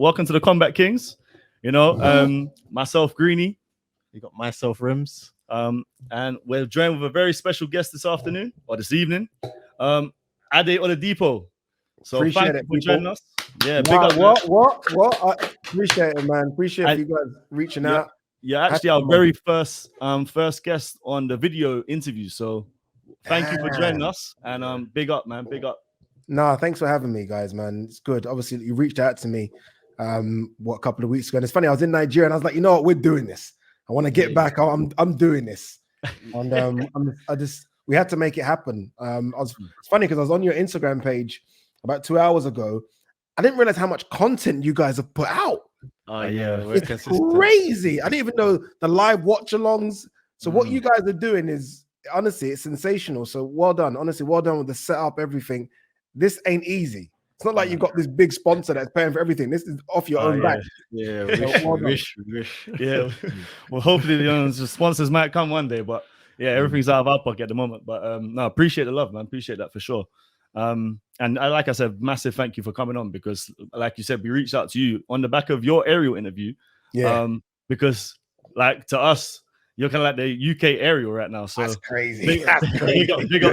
welcome to the Kombat Kings. You know, myself, Greenie. You got myself, Rimz. And we're joined with a very special guest this afternoon or this evening, Ade Oladipo. So appreciate thank you for joining us. Yeah, big up. What? I appreciate it, man. Appreciate you guys reaching out. Yeah, actually our very first guest on the video interview. So thank you for joining us. And big up, man. Big up. Nah, thanks for having me, guys, man. It's good. Obviously, you reached out to me a couple of weeks ago. And it's funny, I was in Nigeria and I was like, you know what, we're doing this. I want to get back. I'm doing this. And we had to make it happen. It's funny because I was on your Instagram page about 2 hours ago. I didn't realize how much content you guys have put out. Oh yeah, it's crazy. I didn't even know the live watch-alongs. So what you guys are doing is honestly, it's sensational. So well done. Honestly, well done with the setup, everything. This ain't easy. It's not like you've got this big sponsor that's paying for everything. This is off your own back. Yeah, wish. Yeah. Well, hopefully the sponsors might come one day, but yeah, everything's out of our pocket at the moment. But no, appreciate the love, man. Appreciate that for sure. And like I said, massive thank you for coming on because, like you said, we reached out to you on the back of your aerial interview. Yeah. Because, like, to us, you're kind of like the UK aerial right now. So that's crazy. Big up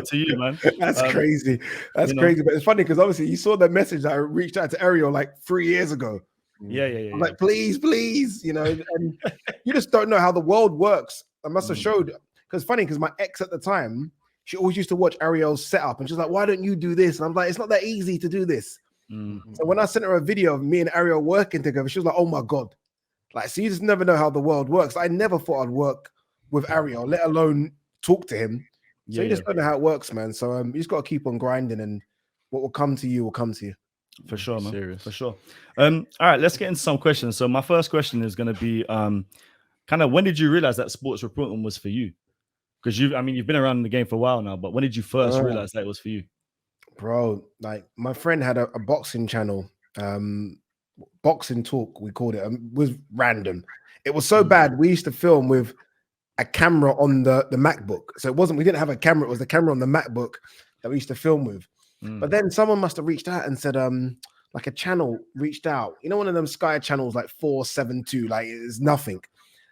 to you, man. That's crazy. That's crazy. But it's funny because obviously you saw the message that I reached out to Ariel like 3 years ago. Yeah. I'm like, please, you know, and you just don't know how the world works. I must have showed because funny because my ex at the time, she always used to watch Ariel's setup and she's like, why don't you do this? And I'm like, it's not that easy to do this. So when I sent her a video of me and Ariel working together, she was like, oh my God. Like, so you just never know how the world works. I never thought I'd work with Ariel, let alone talk to him. So you just don't know how it works, man. So you just got to keep on grinding and what will come to you will come to you. For sure, man. Serious. For sure. All right, let's get into some questions. So my first question is going to be kind of when did you realize that sports reporting was for you? Because you've been around the game for a while now, but when did you first realize that it was for you? Bro, like my friend had a boxing channel, Boxing Talk, we called it. It was random. It was so bad. We used to film with a camera on the MacBook. So we didn't have a camera. It was the camera on the MacBook that we used to film with. But then someone must have reached out and said, like a channel reached out. You know, one of them Sky channels, like 472, like it's nothing.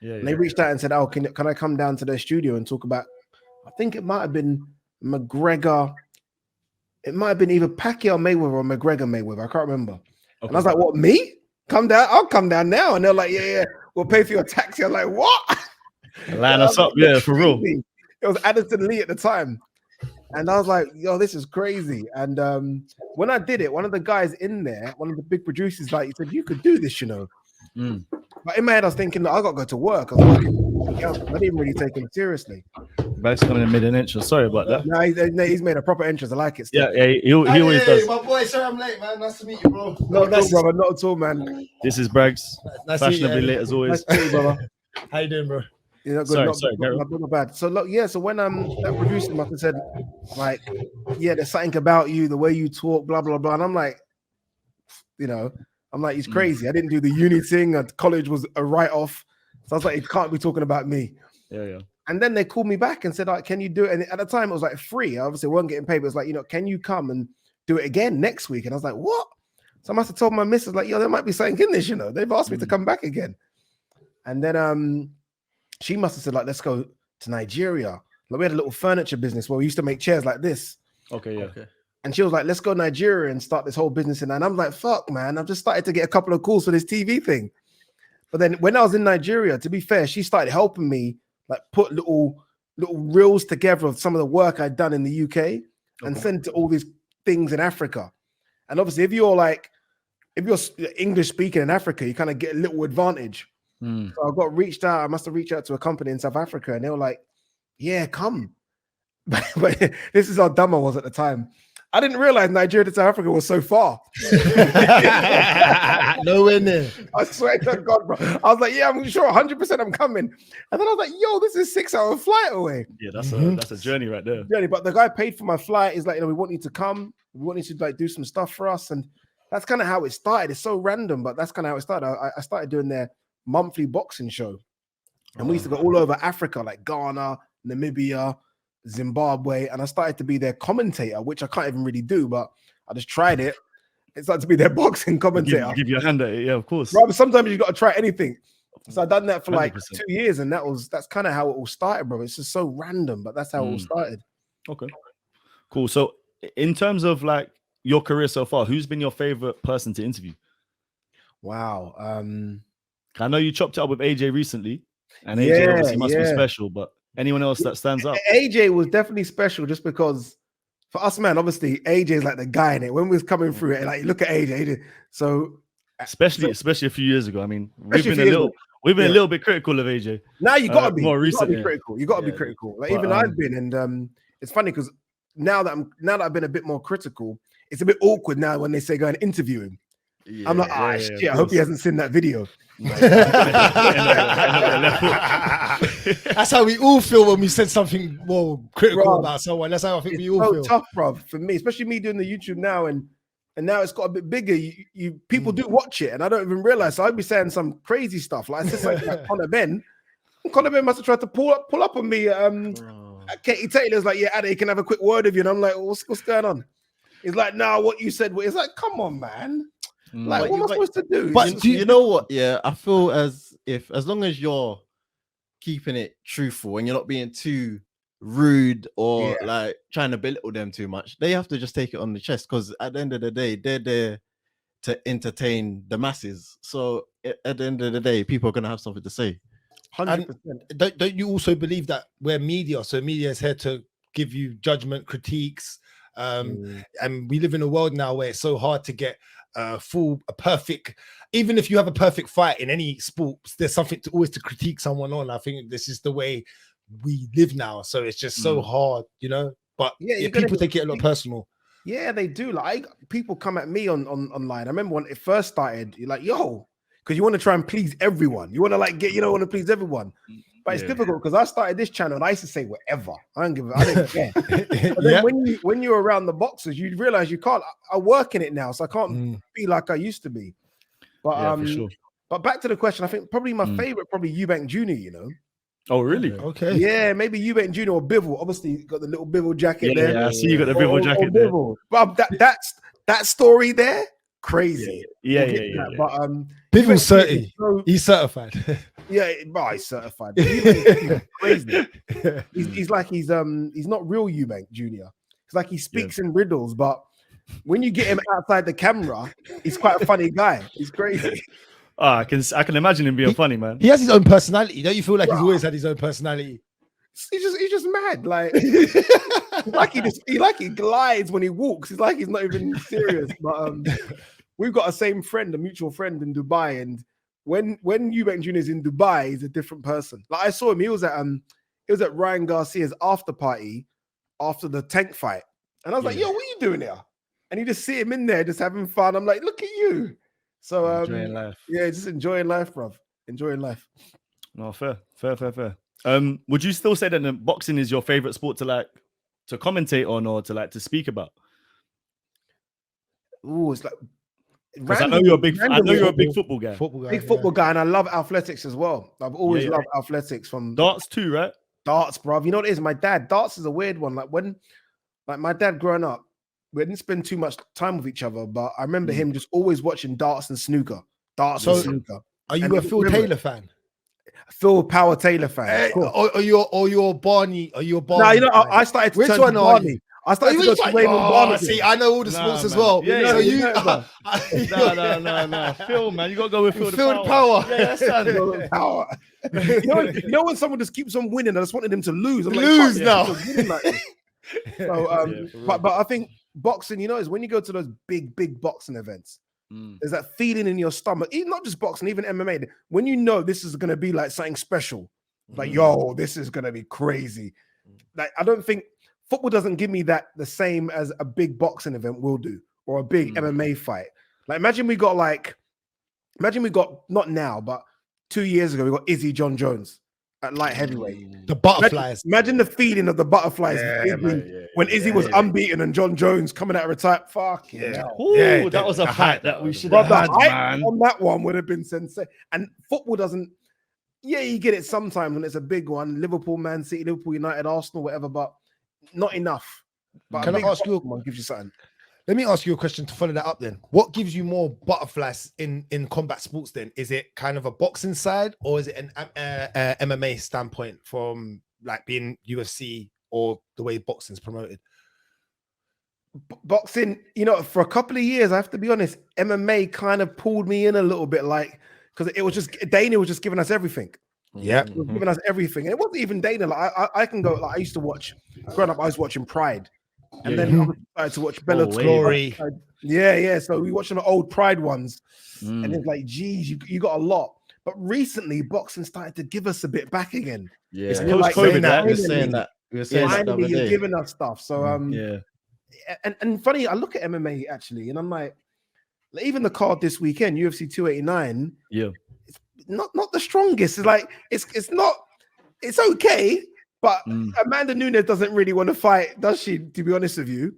And they reached out and said, oh, can I come down to their studio and talk about, I think it might have been McGregor. It might have been either Pacquiao Mayweather or McGregor Mayweather. I can't remember. Okay. And I was like, what, me? Come down? I'll come down now. And they're like, yeah, we'll pay for your taxi. I'm like, what? Line us up, yeah, for real. It was Addison Lee at the time. And I was like, yo, this is crazy. And when I did it, one of the guys in there, one of the big producers, like, he said, you could do this, you know. But in my head, I was thinking, I got to go to work. I was like, I didn't really take him seriously. Back's coming in mid-intro. Sorry about that. No, he's made a proper entrance. I like it. Still. Yeah, he always does. My boy, sorry I'm late, man. Nice to meet you, bro. Not at all, brother. Not at all, man. This is Bragz. Nice fashionably late as always. Nice to meet you, brother. How you doing, bro? You know, sorry, not bad. So look, yeah. So when that producer must have said, like, yeah, there's something about you, the way you talk, blah blah blah, and I'm like, you know, he's crazy. I didn't do the uni thing. College was a write-off, so I was like, it can't be talking about me. Yeah. And then they called me back and said, like, can you do it? And at the time, it was like free. I obviously wasn't getting paid. But it was like, you know, can you come and do it again next week? And I was like, what? So I must have told my missus, like, yo, there might be something in this, you know. They've asked me to come back again. And then she must have said, like, let's go to Nigeria. Like, we had a little furniture business where we used to make chairs like this. Okay. And she was like, let's go to Nigeria and start this whole business. And I'm like, fuck, man, I've just started to get a couple of calls for this TV thing. But then when I was in Nigeria, to be fair, she started helping me, like, put little reels together of some of the work I'd done in the UK and send to all these things in Africa. And obviously, if you're English speaking in Africa, you kind of get a little advantage. So I got reached out. I must have reached out to a company in South Africa, and they were like, "Yeah, come." But this is how dumb I was at the time. I didn't realize Nigeria to South Africa was so far. Nowhere near. I swear to God, bro. I was like, "Yeah, I'm sure, 100% I'm coming." And then I was like, "Yo, this is a 6-hour flight away." Yeah, that's a journey right there. But the guy paid for my flight. He's like, "You know, we want you to come. We want you to like do some stuff for us." And that's kind of how it started. It's so random, but that's kind of how it started. I started doing their monthly boxing show, and we used to go all over Africa, like Ghana, Namibia, Zimbabwe, and I started to be their commentator, which I can't even really do, but I just tried it. It's like to be their boxing commentator. Give you a hand at it, yeah, of course. Bro, sometimes you got to try anything. So I've done that for like 100%. 2 years, and that's kind of how it all started, bro. It's just so random, but that's how it all started. Okay, cool. So in terms of like your career so far, who's been your favorite person to interview? Wow. I know you chopped it up with AJ recently, and AJ obviously must be special, but anyone else that stands out? AJ was definitely special just because for us, man, obviously AJ is like the guy in it. When we was coming through it, like look at AJ. So especially a few years ago. I mean, we've been a little bit critical of AJ. Now you gotta be more recently. You gotta be critical. Like even I've been, and it's funny because now that I've been a bit more critical, it's a bit awkward now when they say go and interview him. I'm like, shit, I hope he hasn't seen that video. That's how we all feel when we said something more critical about someone. That's how I think we all feel. Tough, bro, for me, especially me doing the YouTube now, and now it's got a bit bigger. You people do watch it, and I don't even realize. So I'd be saying some crazy stuff like this, like Conor Ben. Conor Ben must have tried to pull up on me. Katie Taylor's like, yeah, Ade, can I have a quick word with you, and I'm like, what's going on? He's like, nah, what you said. It's like, come on, man. Like, what am I supposed to do? But you know what? Yeah, I feel as long as you're keeping it truthful and you're not being too rude or like trying to belittle them too much, they have to just take it on the chest, because at the end of the day, they're there to entertain the masses. So at the end of the day, people are gonna have something to say. 100%. Don't you also believe that we're media? So media is here to give you judgment, critiques, and we live in a world now where it's so hard to get a perfect. Even if you have a perfect fight in any sport, there's something always to critique someone on. I think this is the way we live now, so it's just so hard, you know. But people take it a lot personal. Yeah, they do. Like people come at me on online. I remember when it first started, you're like, yo, because you want to try and please everyone. You want to like want to please everyone. But it's difficult because I started this channel and I used to say whatever. I didn't care. But then when you're around the boxers, you realize you can't. I work in it now, so I can't be like I used to be. But for sure. But back to the question, I think probably my favorite, probably Eubank Jr., you know. Oh, really? Okay. Yeah, maybe Eubank Jr. or Bivol. Obviously, you got the little Bivol jacket there. Yeah, I see you got the Bivol jacket there. But that story there, crazy. Yeah. But Bivol's 30. He's certified. Yeah, but he's certified. He's crazy. He's like he's not real Eubank Jr. It's like he speaks in riddles, but when you get him outside the camera, he's quite a funny guy. He's crazy. I can imagine him being funny, man. He has his own personality. Don't you feel like he's always had his own personality? He's just mad. Like he glides when he walks. It's like he's not even serious. But we've got a same friend, a mutual friend in Dubai, and when Eubank Jr. is in Dubai, he's a different person. Like I saw him. He was at Ryan Garcia's after party after the Tank fight, and I was like, "Yo, what are you doing here?" And you just see him in there, just having fun. I'm like, "Look at you." So enjoying life. Yeah, just enjoying life, bruv. Enjoying life. No, fair. Would you still say that boxing is your favorite sport to commentate on or to speak about? Ooh, it's like because I know you're a big football guy. Football guy, and I love athletics as well. I've always loved athletics from darts too, right? Darts, bruv. You know what it is? My dad, darts is a weird one. Like my dad growing up, we didn't spend too much time with each other, but I remember him just always watching darts and snooker. Darts and snooker. Are you a Phil Taylor fan? Phil Power Taylor fan. Or you're Barney? Are you a Barney? No, you know, I started to turn to Barney. I started to go to Raymond Barney. See, I know all the sports as well. Yeah, so you no. Phil, man, you gotta go with Phil the Power. Yeah, that's Phil Power. You know when someone just keeps on winning, I just wanted him to lose. I'm lose now. So, but I think boxing, you know, is when you go to those big boxing events, there's that feeling in your stomach, even not just boxing, even MMA, when you know this is going to be like something special, like, yo, this is going to be crazy. Like, I don't think football doesn't give me that the same as a big boxing event will do, or a big MMA fight. Like, imagine we got not now, but 2 years ago, we got Izzy John Jones at light heavyweight. The butterflies. Imagine the feeling of the butterflies when Izzy was unbeaten and John Jones coming out of retirement. Fuck yeah. Ooh, that was a fight that we should have had, man. On that one would have been sensational. And football doesn't, you get it sometimes when it's a big one. Liverpool, Man City, Liverpool, United, Arsenal, whatever, but not enough. But can I ask you? One gives you something. Let me ask you a question to follow that up then. What gives you more butterflies in combat sports then? Is it kind of a boxing side or is it an MMA standpoint from like being UFC or the way boxing's promoted? Boxing, you know, for a couple of years, I have to be honest, MMA kind of pulled me in a little bit, like, because it was just, Dana was just giving us everything. Yeah. He was giving us everything. And it wasn't even Dana. Like, I can go, like, I used to watch, growing up, I was watching Pride. And then I started to watch Bellator. Glory. Yeah. So we watched some old Pride ones. And it's like, geez, you got a lot. But recently, boxing started to give us a bit back again. Yeah, It's like post-COVID, that. we were saying that the other Finally, you're day. giving us stuff. So, Yeah. and funny, I look at MMA actually, and I'm like, even the card this weekend, UFC 289, Yeah. it's not the strongest. It's like it's not, it's okay, but Amanda Nunes doesn't really want to fight, does she? To be honest with you,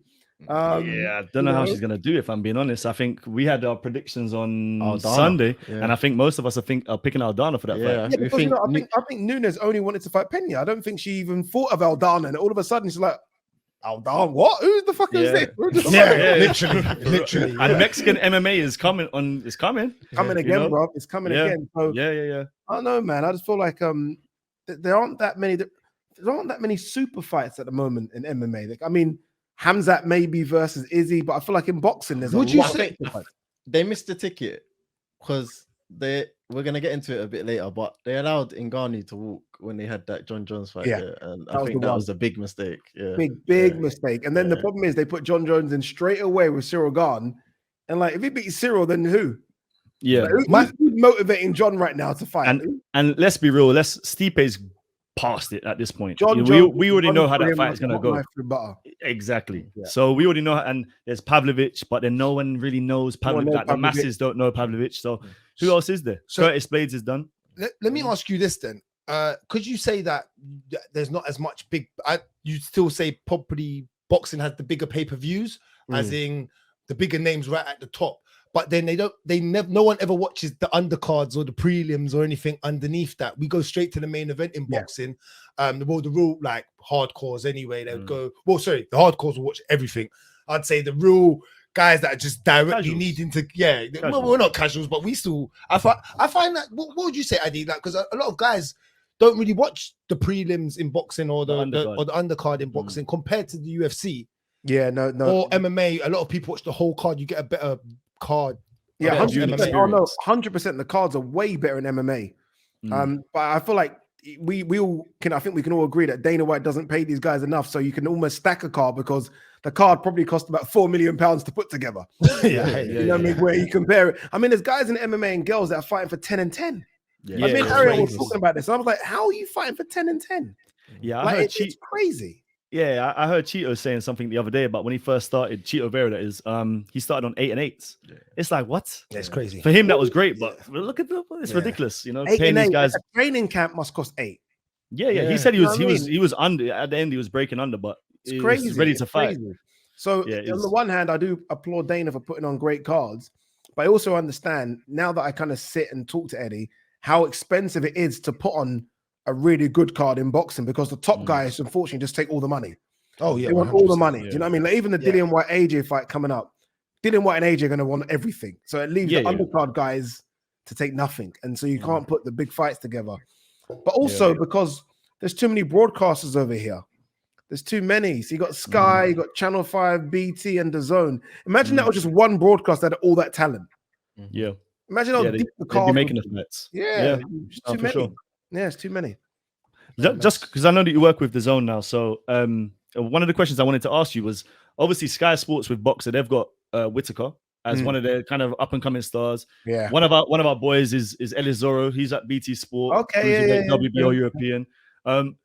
I don't know how she's gonna do it, if I'm being honest. I think we had our predictions on Aldana. Sunday, Yeah. and I think most of us are picking Aldana for that Yeah. fight. Yeah, We because, you know, I think Nunes only wanted to fight Pena. I don't think she even thought of Aldana, and all of a sudden she's like, Aldana, what? Who the fuck is this? Literally. And Mexican MMA is coming on. It's coming. Coming You again, know? bro. It's coming Yeah. again. So Yeah. I don't know, man. I just feel like there aren't that many super fights at the moment in MMA. Like, I mean, Hamzat maybe versus Izzy, but I feel like in boxing there's Would a you lot say- of super fights. They missed the ticket because we're gonna get into it a bit later, but they allowed Ngannou to walk when they had that John Jones fight. Yeah, Yeah, and that I was think the that one. was a big mistake. Yeah, Big Yeah. mistake. And then the Yeah. problem is they put John Jones in straight away with Cyril Gane. And like, if he beats Cyril, then who? Yeah. Like, who's motivating John right now to fight? And let's be real. Stipe's past it at this point. John we Jones already is know how that running fight is gonna like go. knife through butter. Exactly. Yeah. So we already know, and there's Pavlovich, but then no one really knows No one Pavlovich. knows Like, the Pavlovich. masses don't know Pavlovich. So who else is there? So- Curtis Blades is done. Let me ask you this then. Could you say that there's not as much you still say probably boxing has the bigger pay-per-views, as in the bigger names right at the top, but then no one ever watches the undercards or the prelims or anything underneath that. We go straight to the main event in boxing. The real like hardcores anyway, they would go, the hardcores will watch everything. I'd say the real guys that are just directly Casuals. needing to, well, Casuals. we're not casuals, but we still, I find that, what would you say, Ade? Like, because a lot of guys don't really watch the prelims in boxing or the undercard in boxing compared to the UFC Yeah, no. or MMA. A lot of people watch the whole card. You get a better card. Yeah, better 100%. MMA. Oh no, 100%. The cards are way better in MMA. But I feel like we all can. I think we can all agree that Dana White doesn't pay these guys enough, so you can almost stack a card because the card probably cost about £4 million to put together. You know what I mean? Where you compare it. I mean, there's guys in MMA and girls that are fighting for 10 and 10. Yeah, I mean, it's Ariel was crazy. talking about this, and I was like, "How are you fighting for 10 and 10?" Yeah, I Like, heard it's crazy. Yeah, I heard Cheeto saying something the other day about when he first started. Cheeto Vera, that is, he started on 8 and 8s. It's like, what? It's crazy. For him, that was great, but look at it's ridiculous. You know, 8 paying and these 8. guys. A training camp must cost 8. Yeah. Yeah. He said he You know was what I he was under at the end. He was breaking under, but It's he crazy. was ready to It's fight. crazy. So Yeah, it on is. the one hand, I do applaud Dana for putting on great cards, but I also understand now that I kind of sit and talk to Eddie how expensive it is to put on a really good card in boxing because the top guys unfortunately just take all the money. Oh yeah, They want all the 100%. money. Do you know what I mean? Like even the Dillian White AJ fight coming up, Dillian White and AJ are going to want everything. So it leaves the undercard guys to take nothing, and so you can't put the big fights together. But also because there's too many broadcasters over here. There's too many. So you got Sky, you got Channel 5, BT, and DAZN. Imagine that was just one broadcast that had all that talent. Yeah, Imagine how deep the they'd be card making would the be. fights. Yeah, it's Oh, too for many. sure. Yeah, it's too many. Just because I know that you work with DAZN now, so one of the questions I wanted to ask you was obviously Sky Sports with Boxer. They've got Whitaker as one of their kind of up and coming stars. Yeah. One of our boys is Elizoro. He's at BT Sport. Okay, WBO European.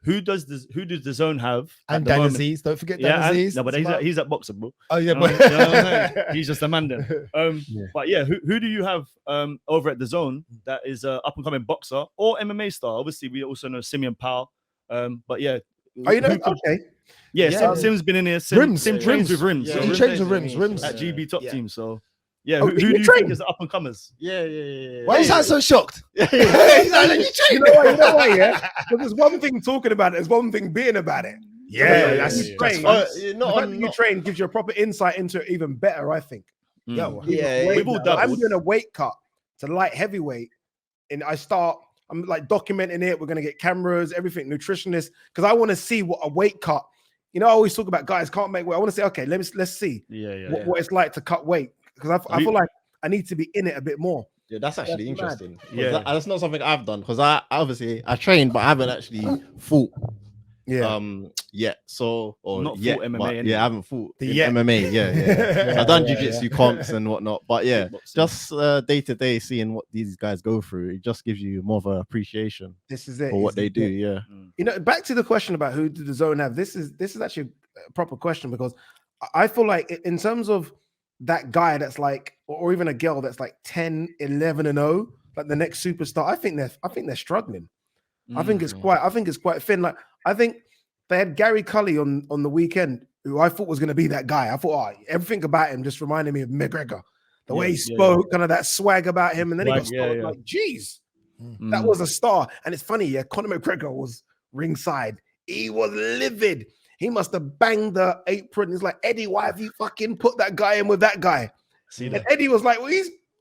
Who does DAZN have? And at the Dan moment? Aziz. Don't forget Dan Yeah, Aziz. no, but he's at Boxer, bro. Oh yeah, You know but what I'm saying? He's just a man then. But yeah, who do you have over at DAZN that is a up and coming boxer or MMA star? Obviously, we also know Simeon Powell. But yeah, Oh, you know, who could- okay. yeah, Sim's been in here. Rimz, Sim trains with Rimz. Yeah, so he Rimz trains with Rimz. at GB top Yeah. team. So yeah, Oh, who do you you train? think is the up and comers? Yeah. Why is that so shocked? You know what, yeah? But there's one thing talking about it, there's one thing being about it. Yeah, that's Train, not the fact on- that you not- train gives you a proper insight into it even better, I think. Mm. Yeah, Weight we've all now. done I'm it. doing a weight cut to light heavyweight, and I'm like documenting it. We're gonna get cameras, everything, nutritionists, because I want to see what a weight cut. You know, I always talk about guys can't make weight. I want to say, okay, let's see what it's like to cut weight, because I feel like I need to be in it a bit more. Yeah, that's actually That's mad. interesting. Yeah. That's not something I've done, because I trained, but I haven't actually fought yet. So Not yet, fought MMA but, anyway. yeah, I haven't fought in Yet. MMA. Yeah. I've done Yeah, jiu-jitsu comps and whatnot, but yeah, Boxing. just day to day seeing what these guys go through, it just gives you more of an appreciation This is it. for what they do. Yeah. You know, back to the question about who did the zone have. This is actually a proper question, because I feel like in terms of that guy that's like, or even a girl that's like 10, 11 and 0, like the next superstar, I think they're struggling. I think it's quite thin. Like, I think they had Gary Cully on the weekend, who I thought was going to be that guy. I thought, everything about him just reminded me of McGregor. The way he spoke, kind of that swag about him, and then he got started like, geez, that was a star. And it's funny, Conor McGregor was ringside. He was livid. He must have banged the apron. He's like, Eddie, why have you fucking put that guy in with that guy? See And that? Eddie was like, well,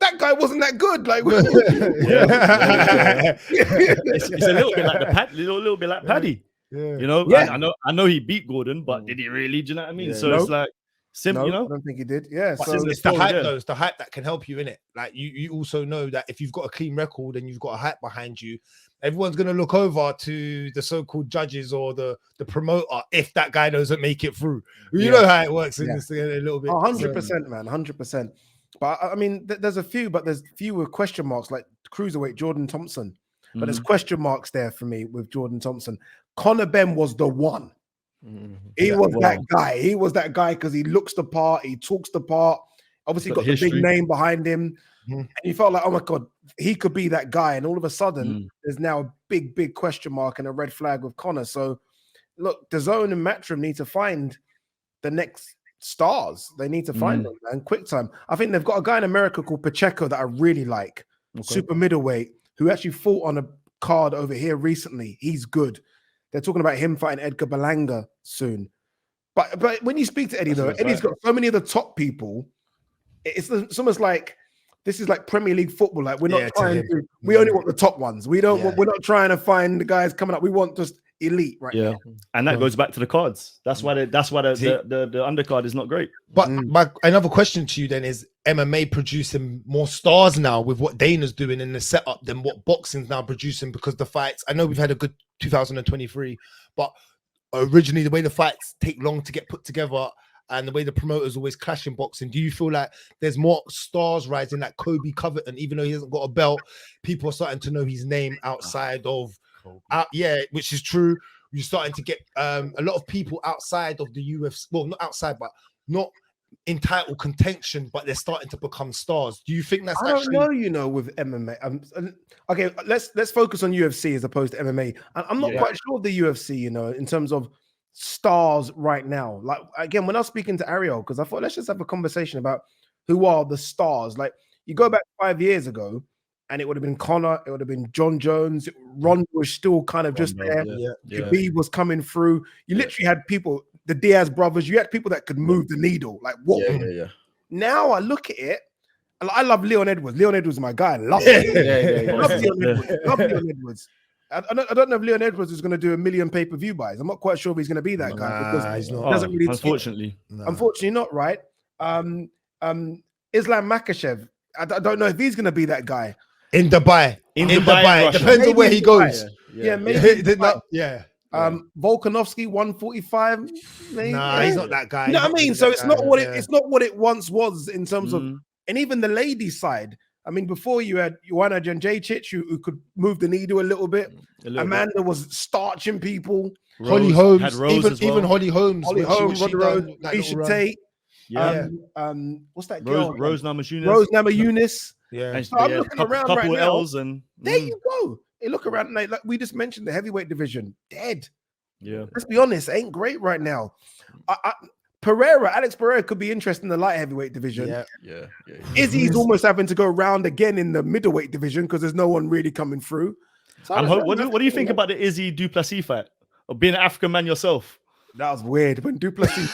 that guy wasn't that good. Like, It's a little bit like little bit like Paddy. Yeah. You know, Yeah. I know he beat Gordon, but did he really? Do you know what I mean? Yeah. So No. it's like simple, no, you know. I don't think he did. Yeah, But so it's it's the story hype, there. though. It's the hype that can help you in it. Like you also know that if you've got a clean record and you've got a hype behind you, everyone's gonna look over to the so-called judges or the promoter if that guy doesn't make it through. You know how it works in this thing a little bit. 100%, man, 100%. But I mean, there's a few, but there's few with question marks, like cruiserweight Jordan Thompson. But there's question marks there for me with Jordan Thompson. Conor Ben was the one. He was that guy. He was that guy because he looks the part, he talks the part. Obviously, got the big name behind him, and you felt like, oh my god, he could be that guy. And all of a sudden, there's now a big question mark and a red flag with Conor. So, look, Dazn and Matchroom need to find the next stars. They need to find them, man. Quick time. I think they've got a guy in America called Pacheco that I really like, super middleweight, who actually fought on a card over here recently. He's good. They're talking about him fighting Edgar Berlanga soon. But when you speak to Eddie, though, Eddie's got so many of the top people. It's almost like this is like Premier League football. Like we're not trying to. We only want the top ones. We don't. We're not trying to find the guys coming up. We want just elite right now. And that goes back to the cards. That's why the undercard is not great. But another question to you then is MMA producing more stars now with what Dana's doing in the setup than what boxing's now producing, because the fights, I know we've had a good 2023, but originally the way the fights take long to get put together and the way the promoters always clash in boxing, do you feel like there's more stars rising, like Kobe Covington, even though he hasn't got a belt, people are starting to know his name outside of which is true. You're starting to get a lot of people outside of the UFC, well, not outside, but not in title contention, but they're starting to become stars. Do you think that's I don't know, you know, with MMA. Okay, let's focus on UFC as opposed to MMA. I'm not quite sure of the UFC, you know, in terms of stars right now. Like, again, when I was speaking to Ariel, because I thought let's just have a conversation about who are the stars. Like, you go back 5 years ago, and it would have been Conor, it would have been John Jones, Ron was still kind of just there. Khabib was coming through. You literally had people, the Diaz brothers, you had people that could move the needle. Like, what? Now I look at it, and I love Leon Edwards. Leon Edwards is my guy. I love him. Love Leon Edwards. Love Leon Edwards. I don't know if Leon Edwards is going to do 1 million pay-per-view buys. I'm not quite sure if he's going to be that guy, because he's not. He doesn't really. Unfortunately, unfortunately not, right? Islam Makhachev, I don't know if he's going to be that guy. In Dubai. Russia. Depends Maybe on where he goes. Maybe. Volkanovski 145. Maybe. Nah, he's not that guy. You know what I mean? So it's guy. not what it's not what it once was in terms of, and even the ladies' side. I mean, before you had Joanna Jędrzejczyk, who could move the needle a little bit. Amanda was starching people. Holly Holmes, even Holly Holmes. Holly Holmes, Keisha Tate. What's that girl? Rose Namajunas. Rose Namajunas. Yeah. So I'm looking around right now. L's and there you go. You look around, like we just mentioned, the heavyweight division dead. Yeah. Let's be honest, ain't great right now. Alex Pereira could be interesting in the light heavyweight division. Yeah. Izzy's almost having to go round again in the middleweight division because there's no one really coming through. So what do you think about the Izzy Duplessis fight? Of being an African man yourself? That was weird when Duplessis.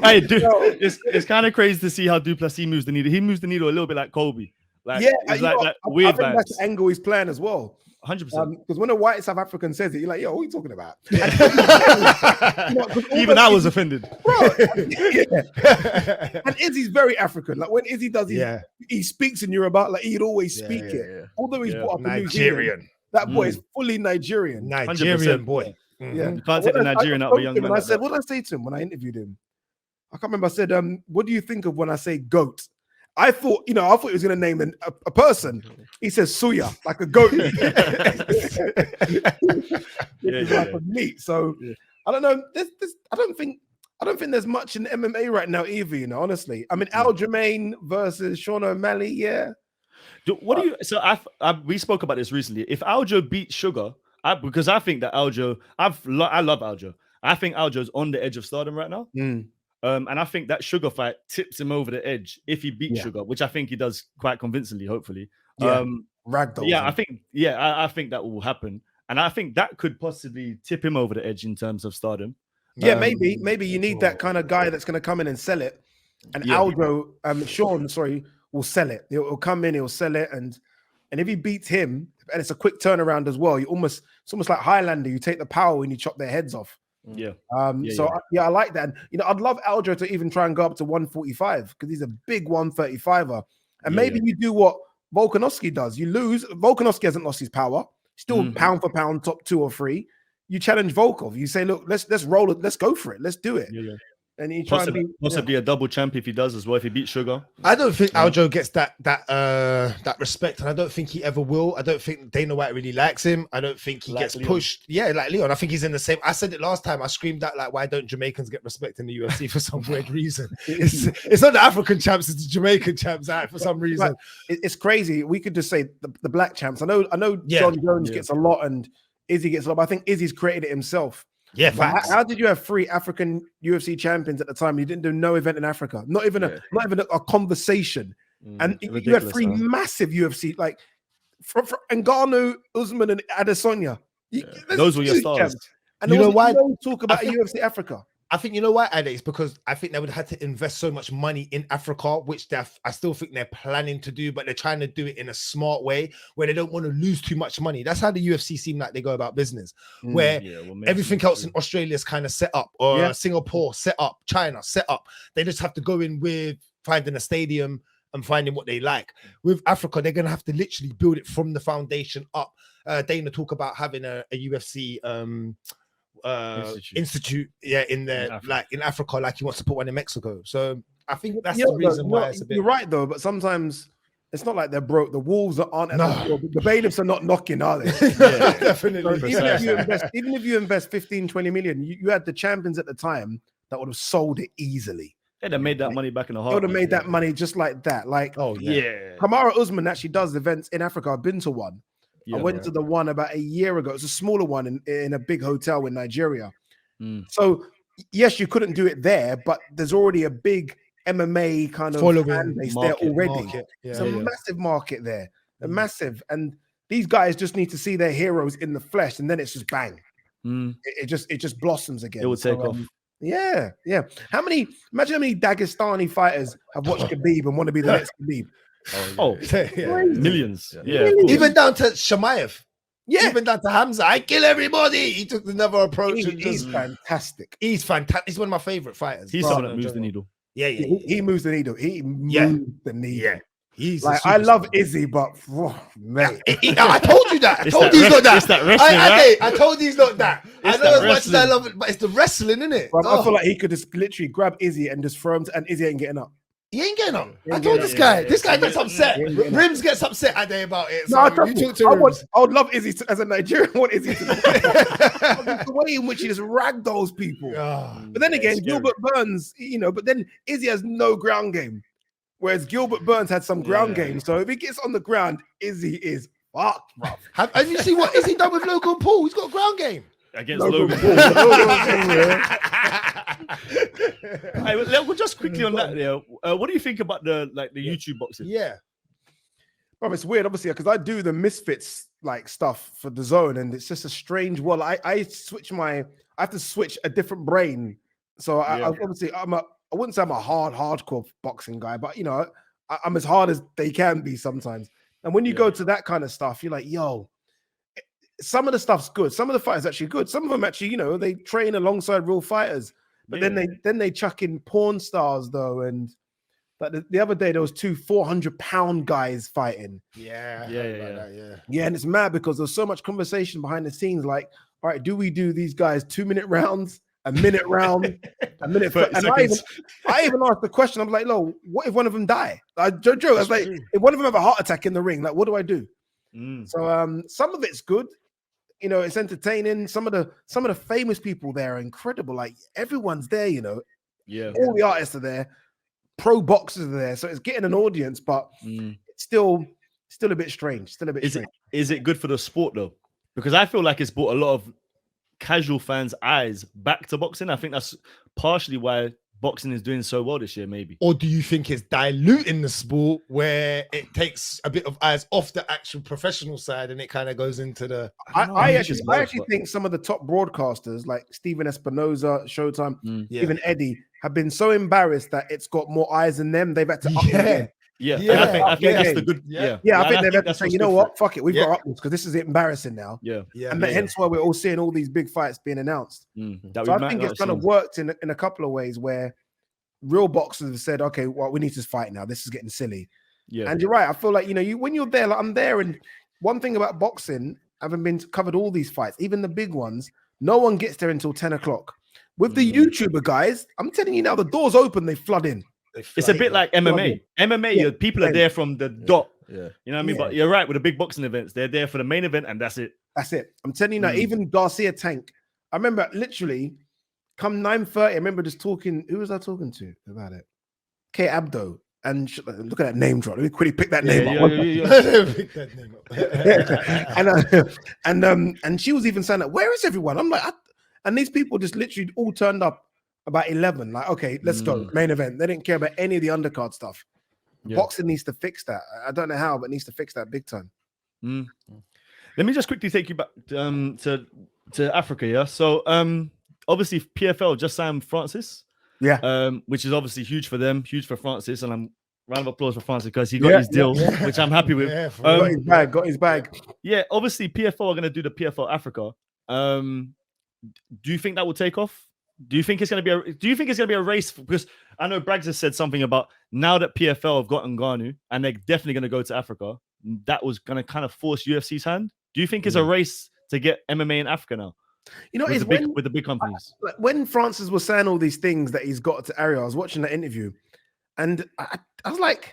Hey, dude, it's kind of crazy to see how Duplessis moves the needle. He moves the needle a little bit like Kobe. Like, Yeah, it's you like know, that I weird think that's vibes. the angle he's playing as well. 100%. Because when a white South African says it, you're like, yo, what are you talking about? Even I was offended. Bro, and Izzy's very African. Like when Izzy does, he speaks in Yoruba, like he'd always speak it. Although he's brought up in New Zealand, Nigerian. that boy is fully Nigerian. Nigerian 100%. boy. Yeah, You can't take the Nigerian out of a young man. And I said, what did I say to him when I interviewed him? I can't remember. I said, what do you think of when I say goat? I thought he was going to name a person. He says suya, like a goat. Like a meat. So I don't know. I don't think there's much in MMA right now either. You know, honestly. I mean, Aljamain versus Sean O'Malley. Yeah. What do you? So we spoke about this recently. If Aljo beats Sugar, because I think that Aljo, I love Aljo. I think Aljo's on the edge of stardom right now. And I think that Sugar fight tips him over the edge if he beats Sugar, which I think he does quite convincingly, hopefully. Ragdoll. Yeah, I think that will happen. And I think that could possibly tip him over the edge in terms of stardom. Yeah, maybe you need that kind of guy that's going to come in and sell it. And Aljo, Sean, will sell it. He'll come in, he'll sell it. And if he beats him, and it's a quick turnaround as well, it's almost like Highlander. You take the power and you chop their heads off. I like that. And, you know, I'd love Aljo to even try and go up to 145 because he's a big 135er. And maybe you do what Volkanovski does. You lose. Volkanovski hasn't lost his power. Still pound for pound, top 2 or 3. You challenge Volkov. You say, look, let's roll it. Let's go for it. Let's do it. And he try possibly a double champ if he does as well. If he beats Sugar, I don't think Aljo gets that respect, and I don't think he ever will. I don't think Dana White really likes him. I don't think he gets pushed. Yeah, like Leon. I think he's in the same. I said it last time. I screamed out like, why don't Jamaicans get respect in the UFC for some weird reason? It's not the African champs, it's the Jamaican champs for some reason. It's crazy. We could just say the black champs. I know John Jones gets a lot and Izzy gets a lot, but I think Izzy's created it himself. Yeah, how did you have 3 African UFC champions at the time? You didn't do no event in Africa, not even a conversation, and you had 3 massive UFC like from Ngannou, Usman, and Adesanya. Those were your stars. Champs. And you know why? Talk about UFC Africa. I think you know why, Ade, it's because I think they would have had to invest so much money in Africa, which I still think they're planning to do, but they're trying to do it in a smart way where they don't want to lose too much money. That's how the UFC seem like they go about business, where everything else in Australia is kind of set up, or Singapore set up, China set up. They just have to go in with finding a stadium and finding what they like. With Africa, they're going to have to literally build it from the foundation up. Dana talk about having a UFC institute in there, like in Africa, like he wants to put one in Mexico. So I think that's the reason why it's a bit. You're right though, but sometimes it's not like they're broke. The Wolves aren't the bailiffs are not knocking, are they? Definitely. So even if you invest 15, 20 million, you had the champions at the time that would have sold it easily. They'd have made that money back in the heart. They would have made that money just like that. Like, Kamaru Usman actually does events in Africa. I've been to one. I went to the one about a year ago. It's a smaller one in a big hotel in Nigeria. So, yes, you couldn't do it there, but there's already a big MMA kind of fan base there already. It's a massive market there. Massive. And these guys just need to see their heroes in the flesh, and then it's just bang. It just blossoms again. It will take off. Yeah. Imagine how many Dagestani fighters have watched Khabib and want to be the next Khabib. Millions. Even down to Shamaev. Even down to Hamza. I kill everybody. He took another approach. He's fantastic. He's fantastic. He's one of my favorite fighters. He's someone that moves the needle. He moves the needle. He moves the needle. Yeah. He's like, I love Izzy, but mate. I told you that. I told you he's not that. It's that wrestling, right? I told you he's not that. I know as much as I love it, but it's the wrestling, isn't it? I feel like he could just literally grab Izzy and just throw him, and Izzy ain't getting up. He ain't getting up. I told this guy. This guy gets upset. Rimz gets upset about it. So you talk to Rimz. I would love Izzy as a Nigerian. I want Izzy to the way in which he just ragdolls people. But then again, Gilbert Burns, but then Izzy has no ground game. Whereas Gilbert Burns had some ground game. So if he gets on the ground, Izzy is fucked, bro. Have you seen what Izzy done with Logan Paul? He's got ground game. Against Logan Paul. Well, just quickly on that, what do you think about the YouTube boxing? Yeah, Oh, it's weird, obviously, because I do the Misfits like stuff for the Zone, and it's just a strange world. I have to switch a different brain. So I obviously I wouldn't say I'm a hardcore boxing guy, but you know, I'm as hard as they can be sometimes. And when you go to that kind of stuff, you're like, yo, some of the stuff's good. Some of the fighters actually good. Some of them actually, you know, they train alongside real fighters. But then they chuck in porn stars though, and like the other day there was 2 400-pound guys fighting. Yeah, and it's mad because there's so much conversation behind the scenes. Like, all right, do we do these guys 2-minute rounds, a minute round, a minute? And I even asked the question. I'm like, no, what if one of them die? Joe, I was like, if one of them have a heart attack in the ring, like, what do I do? So some of it's good. You know, it's entertaining. Some of the famous people there are incredible. Like everyone's there, you know. Yeah. All the artists are there. Pro boxers are there. So it's getting an audience, but it's still a bit strange. Still a bit strange. Is it good for the sport though? Because I feel like it's brought a lot of casual fans' eyes back to boxing. I think that's partially why boxing is doing so well this year, maybe. Or do you think it's diluting the sport where it takes a bit of eyes off the actual professional side and it kind of goes into the... I actually think some of the top broadcasters like Steven Espinoza, Showtime, even Eddie, have been so embarrassed that it's got more eyes than them. They've had to up it. I think that's the good. I think they've had to say, you know what, fuck it, we've got to up this because this is embarrassing now. Hence why we're all seeing all these big fights being announced. So I think it's kind of worked in a couple of ways where real boxers have said, okay, well, we need to fight now. This is getting silly. And you're right. I feel like, you know, when you're there, like I'm there, and one thing about boxing, having been covered all these fights, even the big ones, no one gets there until 10 o'clock. With the YouTuber guys, I'm telling you now, the doors open, they flood in. It's a bit like MMA. MMA, people are there from the dot. You know what I mean? But you're right, with the big boxing events, they're there for the main event, and that's it. That's it. I'm telling you now, even Garcia Tank. I remember literally come 9:30. I remember just talking. Who was I talking to about it? K Abdo. And look at that name drop. Let me quickly pick that name up. And she was even saying that, where is everyone? I'm like, and these people just literally all turned up about 11. Like, okay, let's go. Main event. They didn't care about any of the undercard stuff. Boxing needs to fix that. I don't know how, but needs to fix that big time. Let me just quickly take you back to Africa. Yeah. So obviously PFL just signed Francis. Which is obviously huge for them, huge for Francis, and I'm round of applause for Francis because he got his deal, which I'm happy with. Got his bag. Yeah, obviously PFL are going to do the PFL Africa. Do you think that will take off? Do you think it's going to be a race? Because I know Bragz has said something about now that PFL have gotten Ngannou and they're definitely going to go to Africa. That was going to kind of force UFC's hand. Do you think it's a race to get MMA in Africa now? You know, with the big companies. When Francis was saying all these things that he's got to area, I was watching that interview, and I was like,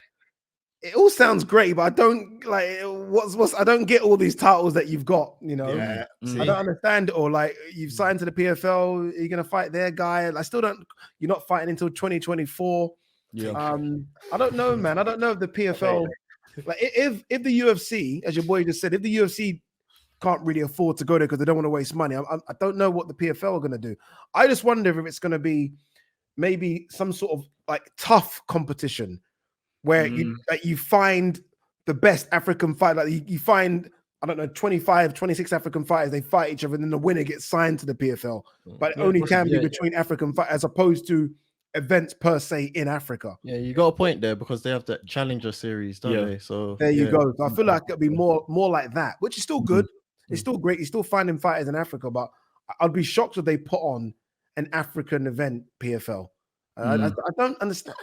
it all sounds great, but I don't like I don't get all these titles that you've got. You know, I don't understand it. Or like you've signed to the PFL, you're gonna fight their guy. I still don't. You're not fighting until 2024. I don't know, man. I don't know if the PFL, like if the UFC, as your boy just said, if the UFC can't really afford to go there because they don't want to waste money. I don't know what the PFL are going to do. I just wonder if it's going to be maybe some sort of like tough competition where you find the best African fight. Like you find, I don't know, 25, 26 African fighters, they fight each other, and then the winner gets signed to the PFL. But it only can be between African fighters as opposed to events per se in Africa. Yeah, you got a point there because they have that Challenger series, don't they? So there you go. So I feel like it'll be more like that, which is still good. It's still great. You're still finding fighters in Africa, but I'd be shocked if they put on an African event PFL. I don't understand.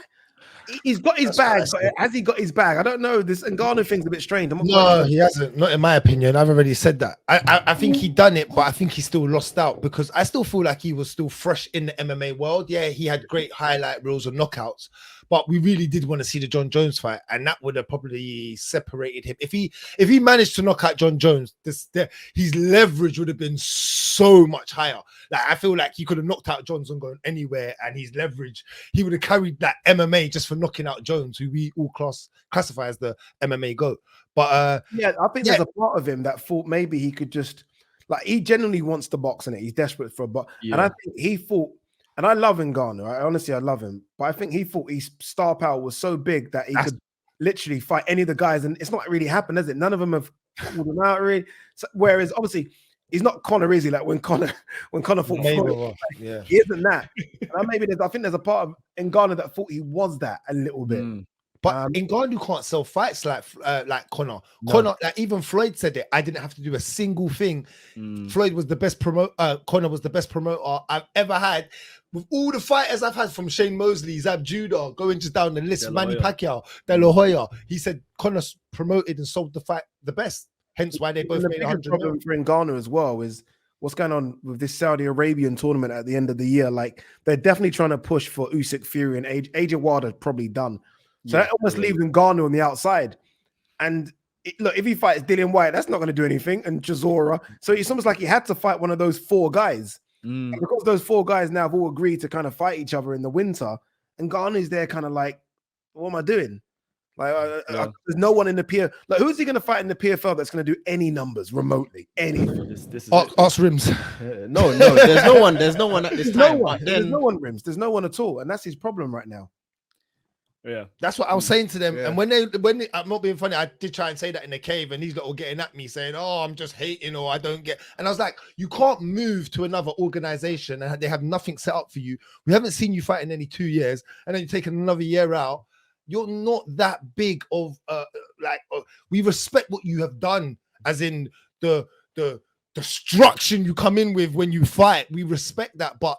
He's got his bag, but has he got his bag? I don't know. This Ngannou thing's a bit strange. No, he hasn't. Not in my opinion. I've already said that. I think he done it, but I think he still lost out because I still feel like he was still fresh in the MMA world. Yeah, he had great highlight reels and knockouts, but we really did want to see the John Jones fight, and that would have probably separated him. If he managed to knock out John Jones, his leverage would have been so much higher. Like I feel like he could have knocked out Jones and gone anywhere, and his leverage, he would have carried that MMA just for knocking out Jones, who we all classify as the MMA GOAT. But I think there's a part of him that thought maybe he could just like he genuinely wants to box in it. He's desperate for a box, and I think he thought. And I love Ngannou. I love him, but I think he thought his star power was so big that literally fight any of the guys, and it's not really happened, has it? None of them have called him out really. So, whereas obviously he's not Conor, is he? Like when Conor fought Floyd, yeah, he isn't that. And maybe I think there's a part of Ngannou that thought he was that a little bit. But Ngannou can't sell fights like Conor. No. Conor, like even Floyd said it. I didn't have to do a single thing. Floyd was the best promoter. Conor was the best promoter I've ever had. With all the fighters I've had, from Shane Mosley, Zab Judah, going just down the list, Manny Pacquiao, De La Hoya, he said Conor promoted and sold the fight the best. Hence why they both made 100 problem for Ngannou as well is what's going on with this Saudi Arabian tournament at the end of the year. Like they're definitely trying to push for Usyk, Fury, and AJ Wilder probably done. So that almost leaves Ngannou on the outside. And look, if he fights Dillian Whyte, that's not going to do anything. And Chisora. So it's almost like he had to fight one of those 4 guys. And because those 4 guys now have all agreed to kind of fight each other in the winter, and Ngannou's there kind of like, what am I doing? Like, there's no one in the PFL. Like, who's he going to fight in the PFL that's going to do any numbers remotely? Anything? Ask Rimz. No, there's no one. There's no one at this time. There's no one, Rimz. There's no one at all. And that's his problem right now. Yeah, that's what I was saying to them. And when they, I'm not being funny, I did try and say that in the cave, and these lot were getting at me saying, "Oh, I'm just hating," or "I don't get." And I was like, "You can't move to another organization and they have nothing set up for you. We haven't seen you fight in any 2 years, and then you're taking another year out. You're not that big of we respect what you have done, as in the destruction you come in with when you fight. We respect that, but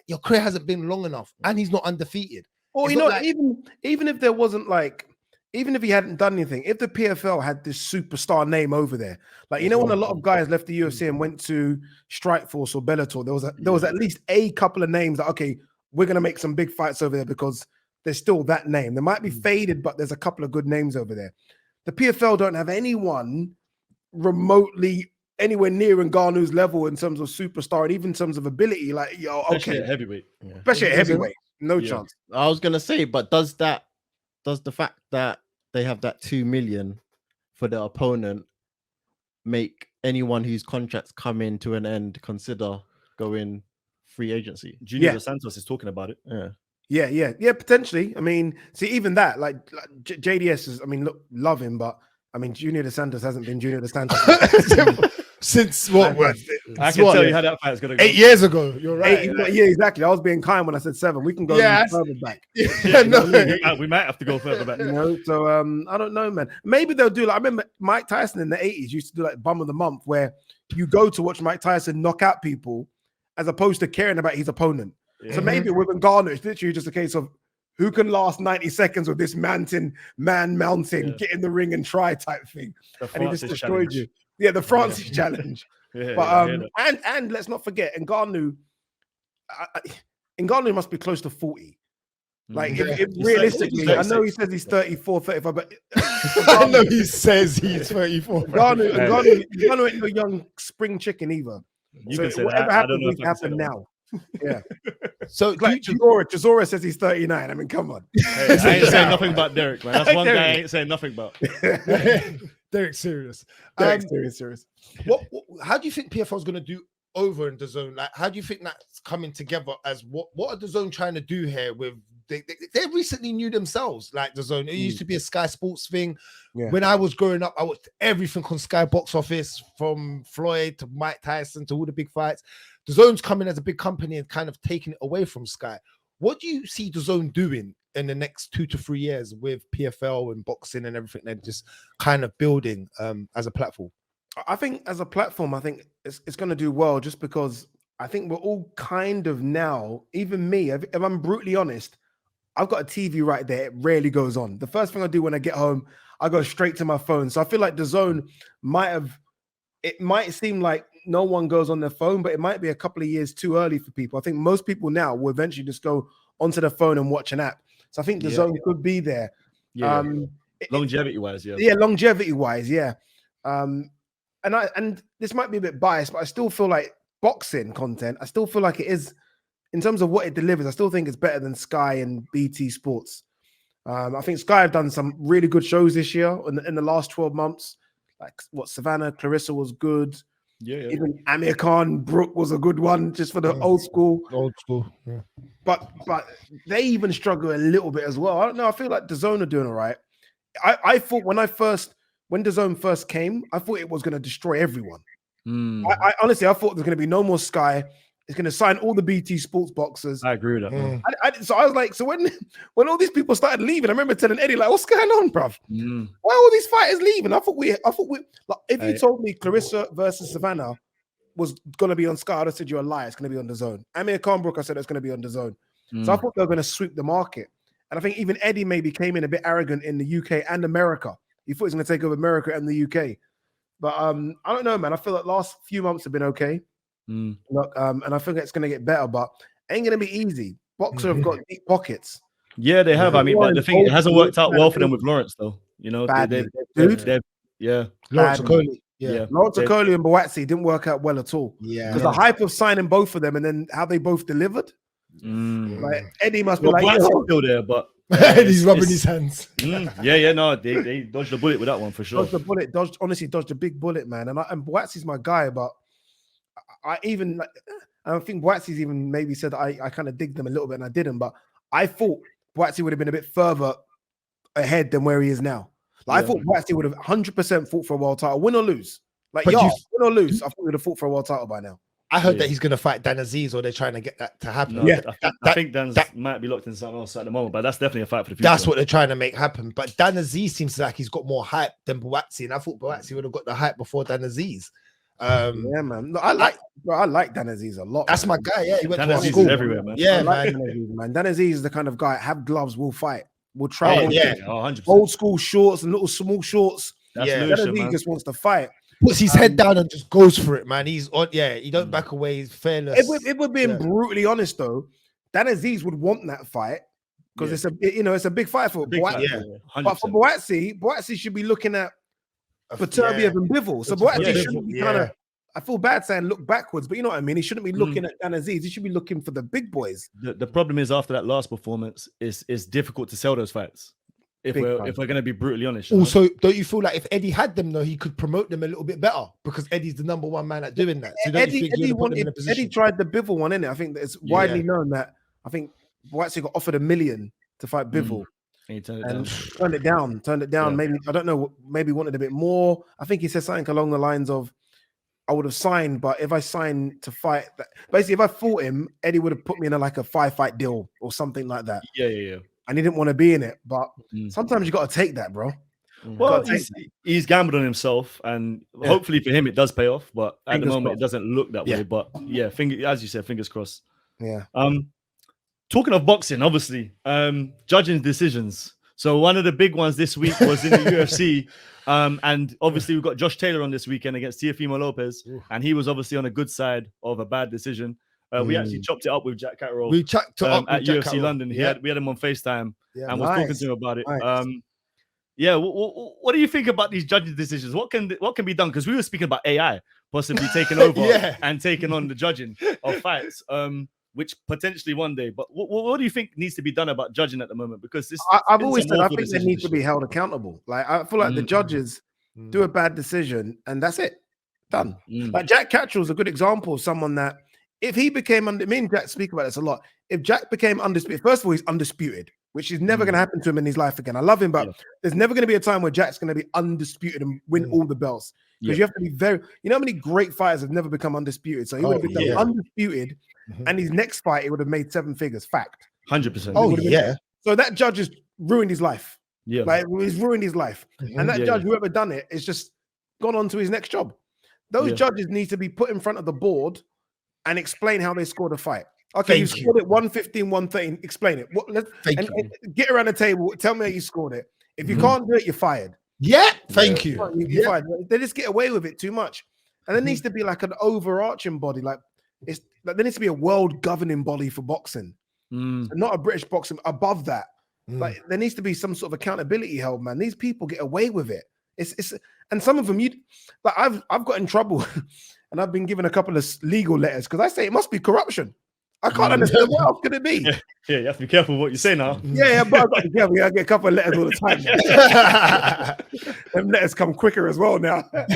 your career hasn't been long enough, and he's not undefeated." Or even if there wasn't even if he hadn't done anything, if the PFL had this superstar name over there, like when a lot of guys left the UFC and went to Strikeforce or Bellator, there was at least a couple of names that we're gonna make some big fights over there because there's still that name. They might be faded, but there's a couple of good names over there. The PFL don't have anyone remotely anywhere near Ngannou's level in terms of superstar and even in terms of ability. Like, especially at heavyweight. Especially at heavyweight. No chance. I was gonna say, but does the fact that they have that 2 million for the opponent make anyone whose contracts come in to an end consider going free agency? Junior Dos Santos is talking about it. Yeah, potentially. I mean, see, even that, like JDS is, look, love him, but Junior Dos Santos hasn't been Junior Dos Santos since what? I can tell you how that fight's gonna go. 8 years ago. You're right. Yeah, exactly. I was being kind when I said 7. We can go further back. We might have to go further back. So I don't know, man. Maybe they'll do I remember Mike Tyson in the 80s used to do like Bum of the Month, where you go to watch Mike Tyson knock out people as opposed to caring about his opponent. So maybe with Ngannou, it's literally just a case of who can last 90 seconds with this man mountain, get in the ring and try type thing. And he just destroyed you. Yeah, the Francis challenge. But and let's not forget, Ngannou must be close to 40. Like if realistically, I know he says he's 34, 35, but I know he says he's 34. Ngannou ain't no young spring chicken either. Whatever happens, will happen now. Yeah. So like Chisora says he's 39. Come on. Hey, I ain't saying nothing about Derek, man. That's one guy I ain't saying nothing about. Derek's serious. Serious. What? How do you think PFL is going to do over in DAZN? Like, how do you think that's coming together? As what are DAZN trying to do here? With they recently knew themselves, like DAZN. It used to be a Sky Sports thing. Yeah. When I was growing up, I watched everything on Sky Box Office, from Floyd to Mike Tyson to all the big fights. DAZN's coming as a big company and kind of taking it away from Sky. What do you see DAZN doing in the next 2 to 3 years with PFL and boxing and everything they're just kind of building as a platform? I think as a platform, I think it's going to do well, just because I think we're all kind of now, even me, if I'm brutally honest, I've got a TV right there. It rarely goes on. The first thing I do when I get home, I go straight to my phone. So I feel like DAZN it might seem like no one goes on their phone, but it might be a couple of years too early for people. I think most people now will eventually just go onto their phone and watch an app. So I think DAZN could be there. Yeah. Longevity-wise, yeah. Yeah, longevity-wise, yeah. And this might be a bit biased, but I still feel like boxing content, I still feel like it is, in terms of what it delivers, I still think it's better than Sky and BT Sports. I think Sky have done some really good shows this year in the last 12 months. Like Savannah, Clarissa was good. Yeah. Even Amir Khan, Brooke was a good one, just for the old school. Yeah. But they even struggle a little bit as well. I don't know. I feel like DAZN are doing all right. I thought when Dazn first came, I thought it was going to destroy everyone. I honestly, I thought there's going to be no more Sky. It's going to sign all the BT Sports boxers. I agree with that. Man. So I was like, so when all these people started leaving, I remember telling Eddie, like, what's going on, bruv? Why are all these fighters leaving? I thought we like, if you told me Clarissa versus Savannah was going to be on Sky, I'd have said you're a liar. It's going to be on DAZN. Amir Khanbrook, I said it's going to be on DAZN. So I thought they were going to sweep the market. And I think even Eddie maybe came in a bit arrogant in the UK and America. He thought he was going to take over America and the UK. But I don't know, man. I feel like last few months have been okay. Look, and I think it's going to get better, but ain't going to be easy. Boxer have got deep pockets. Yeah, they have. I mean, but the thing, it hasn't worked out well for them with Lawrence, though. You know, Lawrence Okoli. Lawrence Okoli and Boatsi didn't work out well at all. Yeah, because the hype of signing both of them and then how they both delivered. Like Eddie must be like, Boatsi's still there, but he's rubbing his hands. No, they dodged the bullet with that one for sure. Dodged a big bullet, man. And Boatsi's my guy, but I think Boatsi's even maybe said I kind of digged them a little bit and I didn't, but I thought Boatsi would have been a bit further ahead than where he is now. Like I thought Boatsi would have 100% fought for a world title, win or lose. Like, win or lose, I thought he would have fought for a world title by now. I heard that he's going to fight Dan Aziz, or they're trying to get that to happen. No, I think Dan might be locked in something else at the moment, but that's definitely a fight for the future. That's what they're trying to make happen. But Dan Aziz seems like he's got more hype than Boatsi, and I thought Boatsi would have got the hype before Dan Aziz. Yeah, man. No, I like Dan Aziz a lot. That's my guy. Yeah, he went Dan to Aziz school. is everywhere, man. Yeah, like Dan Aziz, man. Dan Aziz is the kind of guy. Have gloves, will fight, will travel. Yeah, 100%. Old school shorts and little small shorts. That's Dan Lucian, Aziz man. just wants to fight. Puts his head down and just goes for it, man. He's on. Yeah, he don't back away. He's fearless. If we're being brutally honest, though, Dan Aziz would want that fight because it's a big fight for Boatsi. But for Boatsi should be looking at Beterbiev and Bivol. So Boatsi shouldn't be kind of. I feel bad saying look backwards, but you know what I mean. He shouldn't be looking at Dan Aziz. He should be looking for the big boys. The problem is after that last performance, it's difficult to sell those fights. If we're going to be brutally honest. Also, don't you feel like if Eddie had them though, he could promote them a little bit better because Eddie's the number one man at doing that. So Eddie tried the Bivol one, innit? I think that it's widely known that I think Boatsi got offered $1 million to fight Bivol. He turned it down. Turned it down. Maybe I don't know. Maybe wanted a bit more. I think he said something along the lines of, "I would have signed, but if I signed to fight, basically if I fought him, Eddie would have put me in a 5-fight deal or something like that." Yeah. And he didn't want to be in it, but sometimes you got to take that, bro. Well, he's gambled on himself, and hopefully for him it does pay off. But at the moment, it doesn't look that way. But yeah, as you said, fingers crossed. Yeah. Talking of boxing, obviously, judging decisions. So one of the big ones this week was in the UFC, and obviously we've got Josh Taylor on this weekend against Teofimo Lopez, and he was obviously on a good side of a bad decision. We actually chopped it up with Jack Catterall. We chopped it up at with UFC Catterall. London. We had him on FaceTime and was talking to him about it. Nice. What do you think about these judging decisions? What can be done? Because we were speaking about AI possibly taking over and taking on the judging of fights, which potentially one day. But what do you think needs to be done about judging at the moment? Because I've always said I think they need to be held accountable. Like I feel like the judges do a bad decision and that's it, done. Like Jack Catterall is a good example of someone that if he became me and Jack speak about this a lot. If Jack became undisputed, first of all, he's undisputed, which is never going to happen to him in his life again. I love him, but there's never going to be a time where Jack's going to be undisputed and win all the belts. Because you have to be very, you know how many great fighters have never become undisputed? So he would have become undisputed, and his next fight, he would have made 7 figures. Fact. 100%. Oh, yeah. So that judge has ruined his life. Yeah. Like he's ruined his life. And that judge, whoever done it, is just gone on to his next job. Those judges need to be put in front of the board and explain how they scored a fight. Okay, you scored it 115, 113. Explain it. And get around the table. Tell me how you scored it. If you can't do it, you're fired. Yeah, thank you. You're fired. They just get away with it too much. And there needs to be like an overarching body. Like it's like there needs to be a world governing body for boxing, not a British boxing. Above that, like there needs to be some sort of accountability held. Man, these people get away with it. It's and some of them I've got in trouble. And I've been given a couple of legal letters because I say it must be corruption. I can't understand what else could it be. Yeah, you have to be careful what you say now. Yeah, but I've got to be careful. I get a couple of letters all the time. Now. Them letters come quicker as well now. And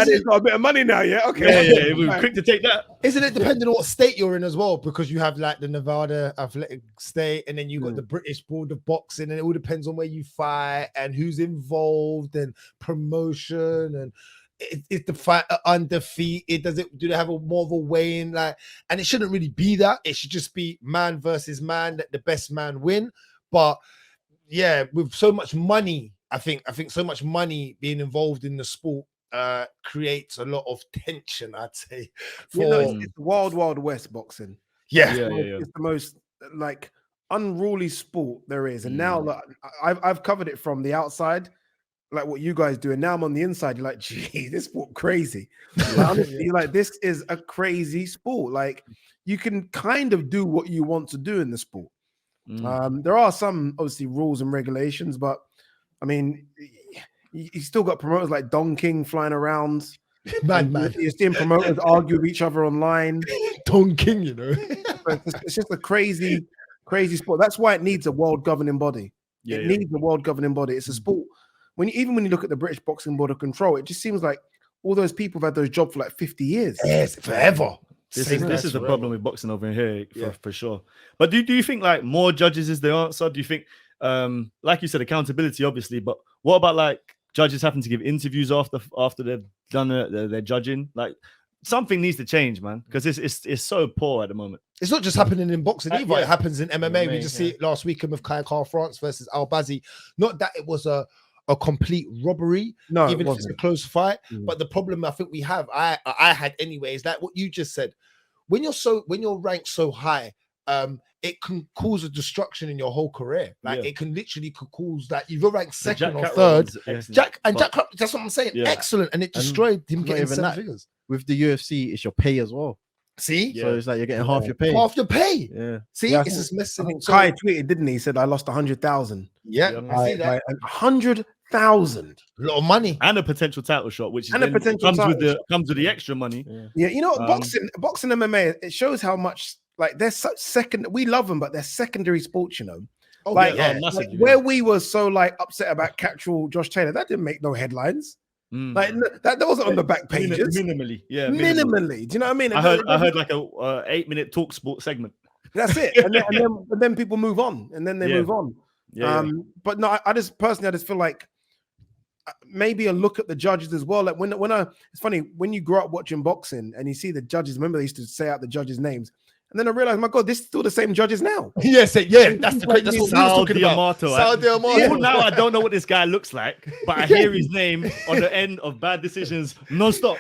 he's got a bit of money now, yeah? Okay. Yeah, we're quick to take that. Isn't it depending on what state you're in as well? Because you have like the Nevada Athletic State, and then you got the British Board of Boxing, and it all depends on where you fight and who's involved and promotion and is the fight undefeated? Do they have more of a weigh-in? Like, and it shouldn't really be that. It should just be man versus man, let the best man win. But yeah, with so much money, I think so much money being involved in the sport creates a lot of tension, I'd say. It's wild, wild west boxing. Yeah. It's the most like unruly sport there is. And now like, I've covered it from the outside, like what you guys do, and now I'm on the inside. You're like, gee, this sport crazy. Like, honestly, you're like, this is a crazy sport. Like, you can kind of do what you want to do in the sport. There are some obviously rules and regulations, but I mean, you still got promoters like Don King flying around. Man. You're seeing promoters argue with each other online. Don King, you know. It's just a crazy sport. That's why it needs a world governing body. It needs a world governing body. It's a sport. Even when you look at the British Boxing Board of Control, it just seems like all those people have had those jobs for like 50 years. Yes, forever. This is the problem with boxing over here, for sure. But do you think like more judges is the answer? Do you think, like you said, accountability, obviously, but what about like judges having to give interviews after they've done their judging? Like, something needs to change, man, because it's so poor at the moment. It's not just happening in boxing either. It happens in MMA. We just see it last weekend with Kai Car France versus Al-Bazi. Not that it was a complete robbery, even if it's a close fight. But the problem I think we have, I had anyway, is that what you just said. When you're ranked so high, it can cause a destruction in your whole career. Like it can literally cause that you're ranked second or third. Jack, that's what I'm saying. Excellent, and it destroyed him getting 7 figures. With the UFC, it's your pay as well. See, so it's like you're getting half your pay. Half your pay. Yeah. See, it's just missing. Kai tweeted, didn't he? He said, "I lost 100,000." Yeah, I see that. 100,000. A lot of money and a potential title shot, which comes with the extra money. Yeah, you know what? Boxing MMA, it shows how much like they're such second. We love them, but they're secondary sports. You know, like where we were so like upset about Catchall Josh Taylor, that didn't make no headlines. Like that wasn't on the back pages. Minimally. Do you know what I mean? I heard like a 8-minute talk sport segment. That's it, and then people move on, and then they move on. But no, I just feel like maybe a look at the judges as well. Like it's funny when you grow up watching boxing and you see the judges. Remember, they used to say out the judges' names. And then I realized, my God, this is still the same judges now. That's what we was talking about. Now I don't know what this guy looks like, but I hear his name on the end of bad decisions non-stop.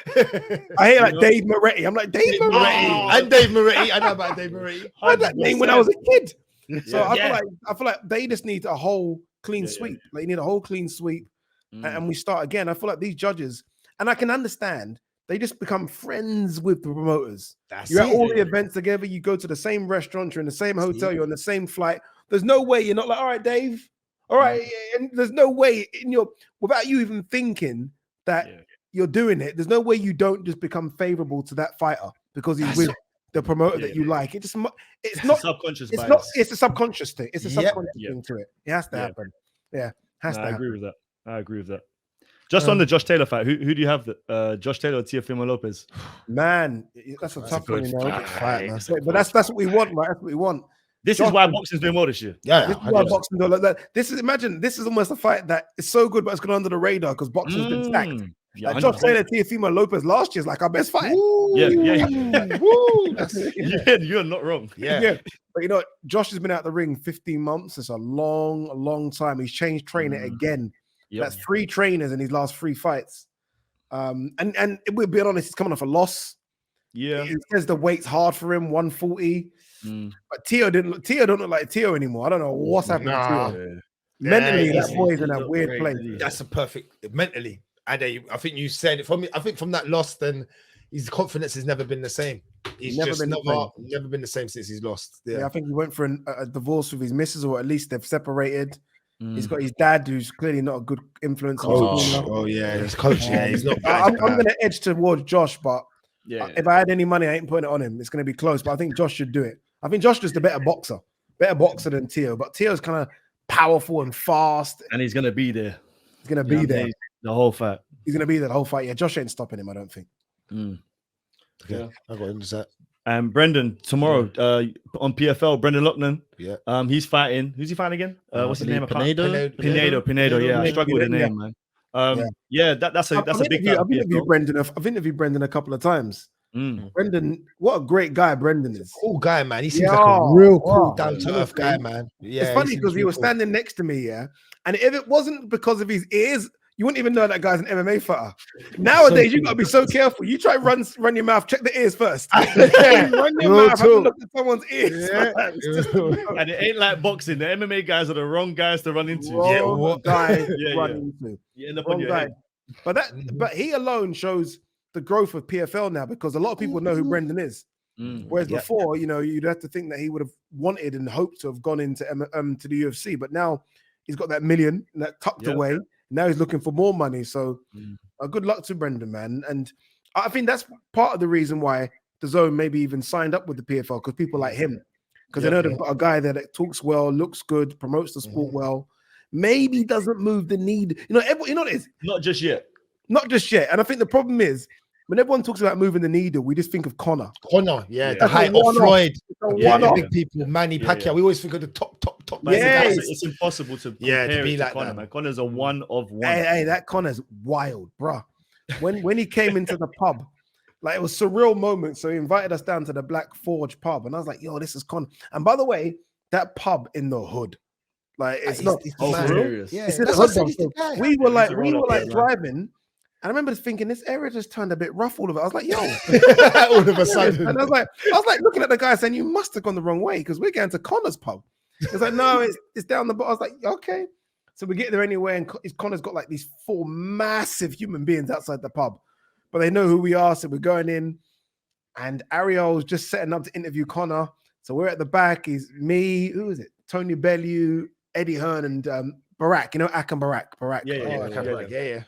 I hear like Dave Moretti. I'm like, Dave Moretti. And Dave Moretti. I know about Dave Moretti. I had that name when I was a kid. So I feel like they just need a whole clean sweep. Like, you need a whole clean sweep, and we start again. I feel like these judges, and I can understand, they just become friends with the promoters. You're at all the events together. You go to the same restaurant. You're in the same hotel. You're on the same flight. There's no way you're not like, all right, Dave. All right. And there's no way without you even thinking that you're doing it. There's no way you don't just become favorable to that fighter because he's with the promoter that you like. It's not subconscious. It's a subconscious thing. It's a subconscious thing to it. It has to happen. Yeah. Has to happen. I agree with that. Just on the Josh Taylor fight, who do you have? Josh Taylor or Teofimo Lopez? Man, that's a tough one, you know. But that's what we want, right? That's what we want. This is why boxing's doing well this year. Yeah, this is why boxing's doing like that. This is almost a fight that is so good, but it's gone under the radar because boxing's been stacked. Like Josh Taylor, Teofimo Lopez last year is like our best fight. Yeah. You're not wrong. Yeah. But you know, Josh has been out the ring 15 months. It's a long time. He's changed trainer again. That's 3 trainers in his last 3 fights. And we're being honest, he's coming off a loss. Yeah. He says the weight's hard for him, 140. But Teo don't look like Teo anymore. I don't know what's happening to Teo. Mentally, that boy's in a weird place. That's a perfect mentally. Ade, I think you said it from that loss, then his confidence has never been the same. He's never been the same since he's lost. Yeah, I think he went for a divorce with his missus, or at least they've separated. He's got his dad, who's clearly not a good influence. His coach. Yeah, he's not. I'm going to edge towards Josh, but Yeah. If I had any money, I ain't putting it on him. It's going to be close, but I think Josh should do it. I think Josh is the better boxer than Tio, but Tio's kind of powerful and fast. And he's going to be there. He's going to be there. The whole fight. He's going to be there the whole fight. Yeah, Josh ain't stopping him, I don't think. Okay, yeah. I got into that. And Brendan, tomorrow on PFL, Brandan Loughnane. Yeah. He's fighting. Who's he fighting again? What's his name? Pinedo. Yeah, I struggle with the name, man. That's a big fight. I've interviewed Brendan a couple of times. Brendan, what a great guy Brendan is. Cool guy, man. He seems like a real cool, down to earth guy, man. Yeah, it's funny because he was standing next to me, and if it wasn't because of his ears, you wouldn't even know that guy's an MMA fighter. Nowadays, you gotta be so careful. You try run your mouth, check the ears first. Run your mouth, have a look at someone's ears. And it ain't like boxing. The MMA guys are the wrong guys to run into. But he alone shows the growth of PFL now, because a lot of people know who Brendan is. Whereas before, you'd have to think that he would have wanted and hoped to have gone into to the UFC, but now he's got that million that tucked away. Now he's looking for more money. So good luck to Brendan, man. And I think that's part of the reason why Dazn maybe even signed up with the PFL, because people like him, because they know they've got a guy there that talks well, looks good, promotes the sport well, maybe doesn't move the need. What it is? Not just yet. And I think the problem is, when everyone talks about moving the needle, we just think of Conor. The height of Floyd. Big people, Manny Pacquiao. We always think of the top. It's impossible to to be like Conor, that. Man. Conor's a one of one. Hey, that Conor's wild, bruh. When he came into the pub, like, it was a surreal moment. So he invited us down to the Black Forge pub, and I was like, "Yo, this is Conor." And by the way, that pub in the hood, like, it's not. It's serious. Yeah, it's in the hood. We were like driving. And I remember thinking, this area just turned a bit rough all of it. I was like, yo. All of a sudden. And I was like looking at the guy saying, you must have gone the wrong way, because we're going to Conor's pub. It's like, no, it's down the bottom. I was like, okay. So we get there anyway, and Conor's got like these 4 massive human beings outside the pub. But they know who we are, so we're going in. And Ariel's just setting up to interview Conor. So we're at the back. He's me, who is it? Tony Bellew, Eddie Hearn, and Barack. Ak and Barack. Yeah.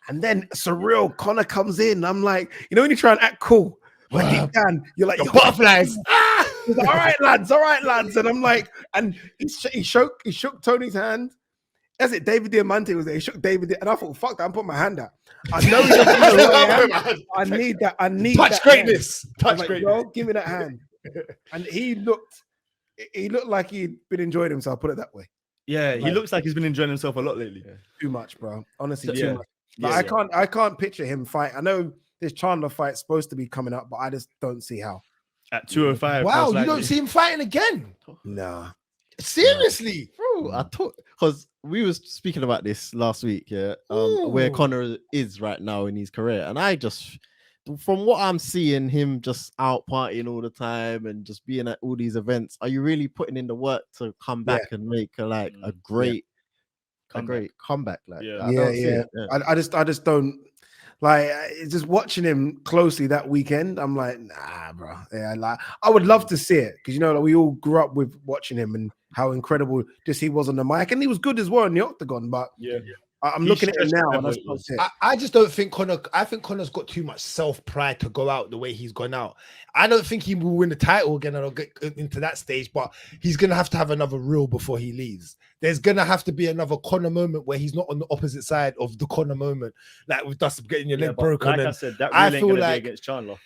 And then surreal Conor comes in. I'm like, when you try and act cool, but deep down, you're like, butterflies. He's like, all right, lads. And I'm like, and he shook Tony's hand. That's it. David Diamante was there. He shook David, and I thought, fuck that, I'm putting my hand out. I know he doesn't know who I am. I need that. Touch greatness. Touch greatness. Bro, give me that hand. And he looked like he'd been enjoying himself. Put it that way. Yeah, he looks like he's been enjoying himself a lot lately. Too much, bro. Honestly, too much. I can't picture him fight. I know this Chandler fight's supposed to be coming up, but I just don't see how. At 205. Wow, you don't see him fighting again? Nah. Seriously? Bro, I thought, because we was speaking about this last week, where Conor is right now in his career. And I just, from what I'm seeing, him just out partying all the time and just being at all these events, are you really putting in the work to come back and make a great comeback? I just don't like. Just watching him closely that weekend, I'm like, nah, bro. Yeah, like, I would love to see it, because like, we all grew up with watching him and how incredible just he was on the mic, and he was good as well in the octagon. But I'm looking at him now, and I just don't think Conor. I think Conor's got too much self-pride to go out the way he's gone out. I don't think he will win the title again, and I'll get into that stage. But he's gonna have to have another reel before he leaves. There's gonna have to be another Conor moment where he's not on the opposite side of the Conor moment, like with Dust getting your leg broken. Like I said, that really ain't gonna be against Chandler.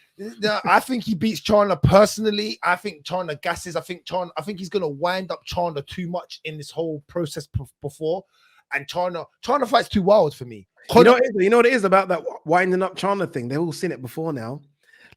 I think he beats Chandler personally. I think Chandler gasses. I think he's gonna wind up Chandler too much in this whole process before. And Chandler fights too wild for me. You know what it is about that winding up Chandler thing? They've all seen it before now.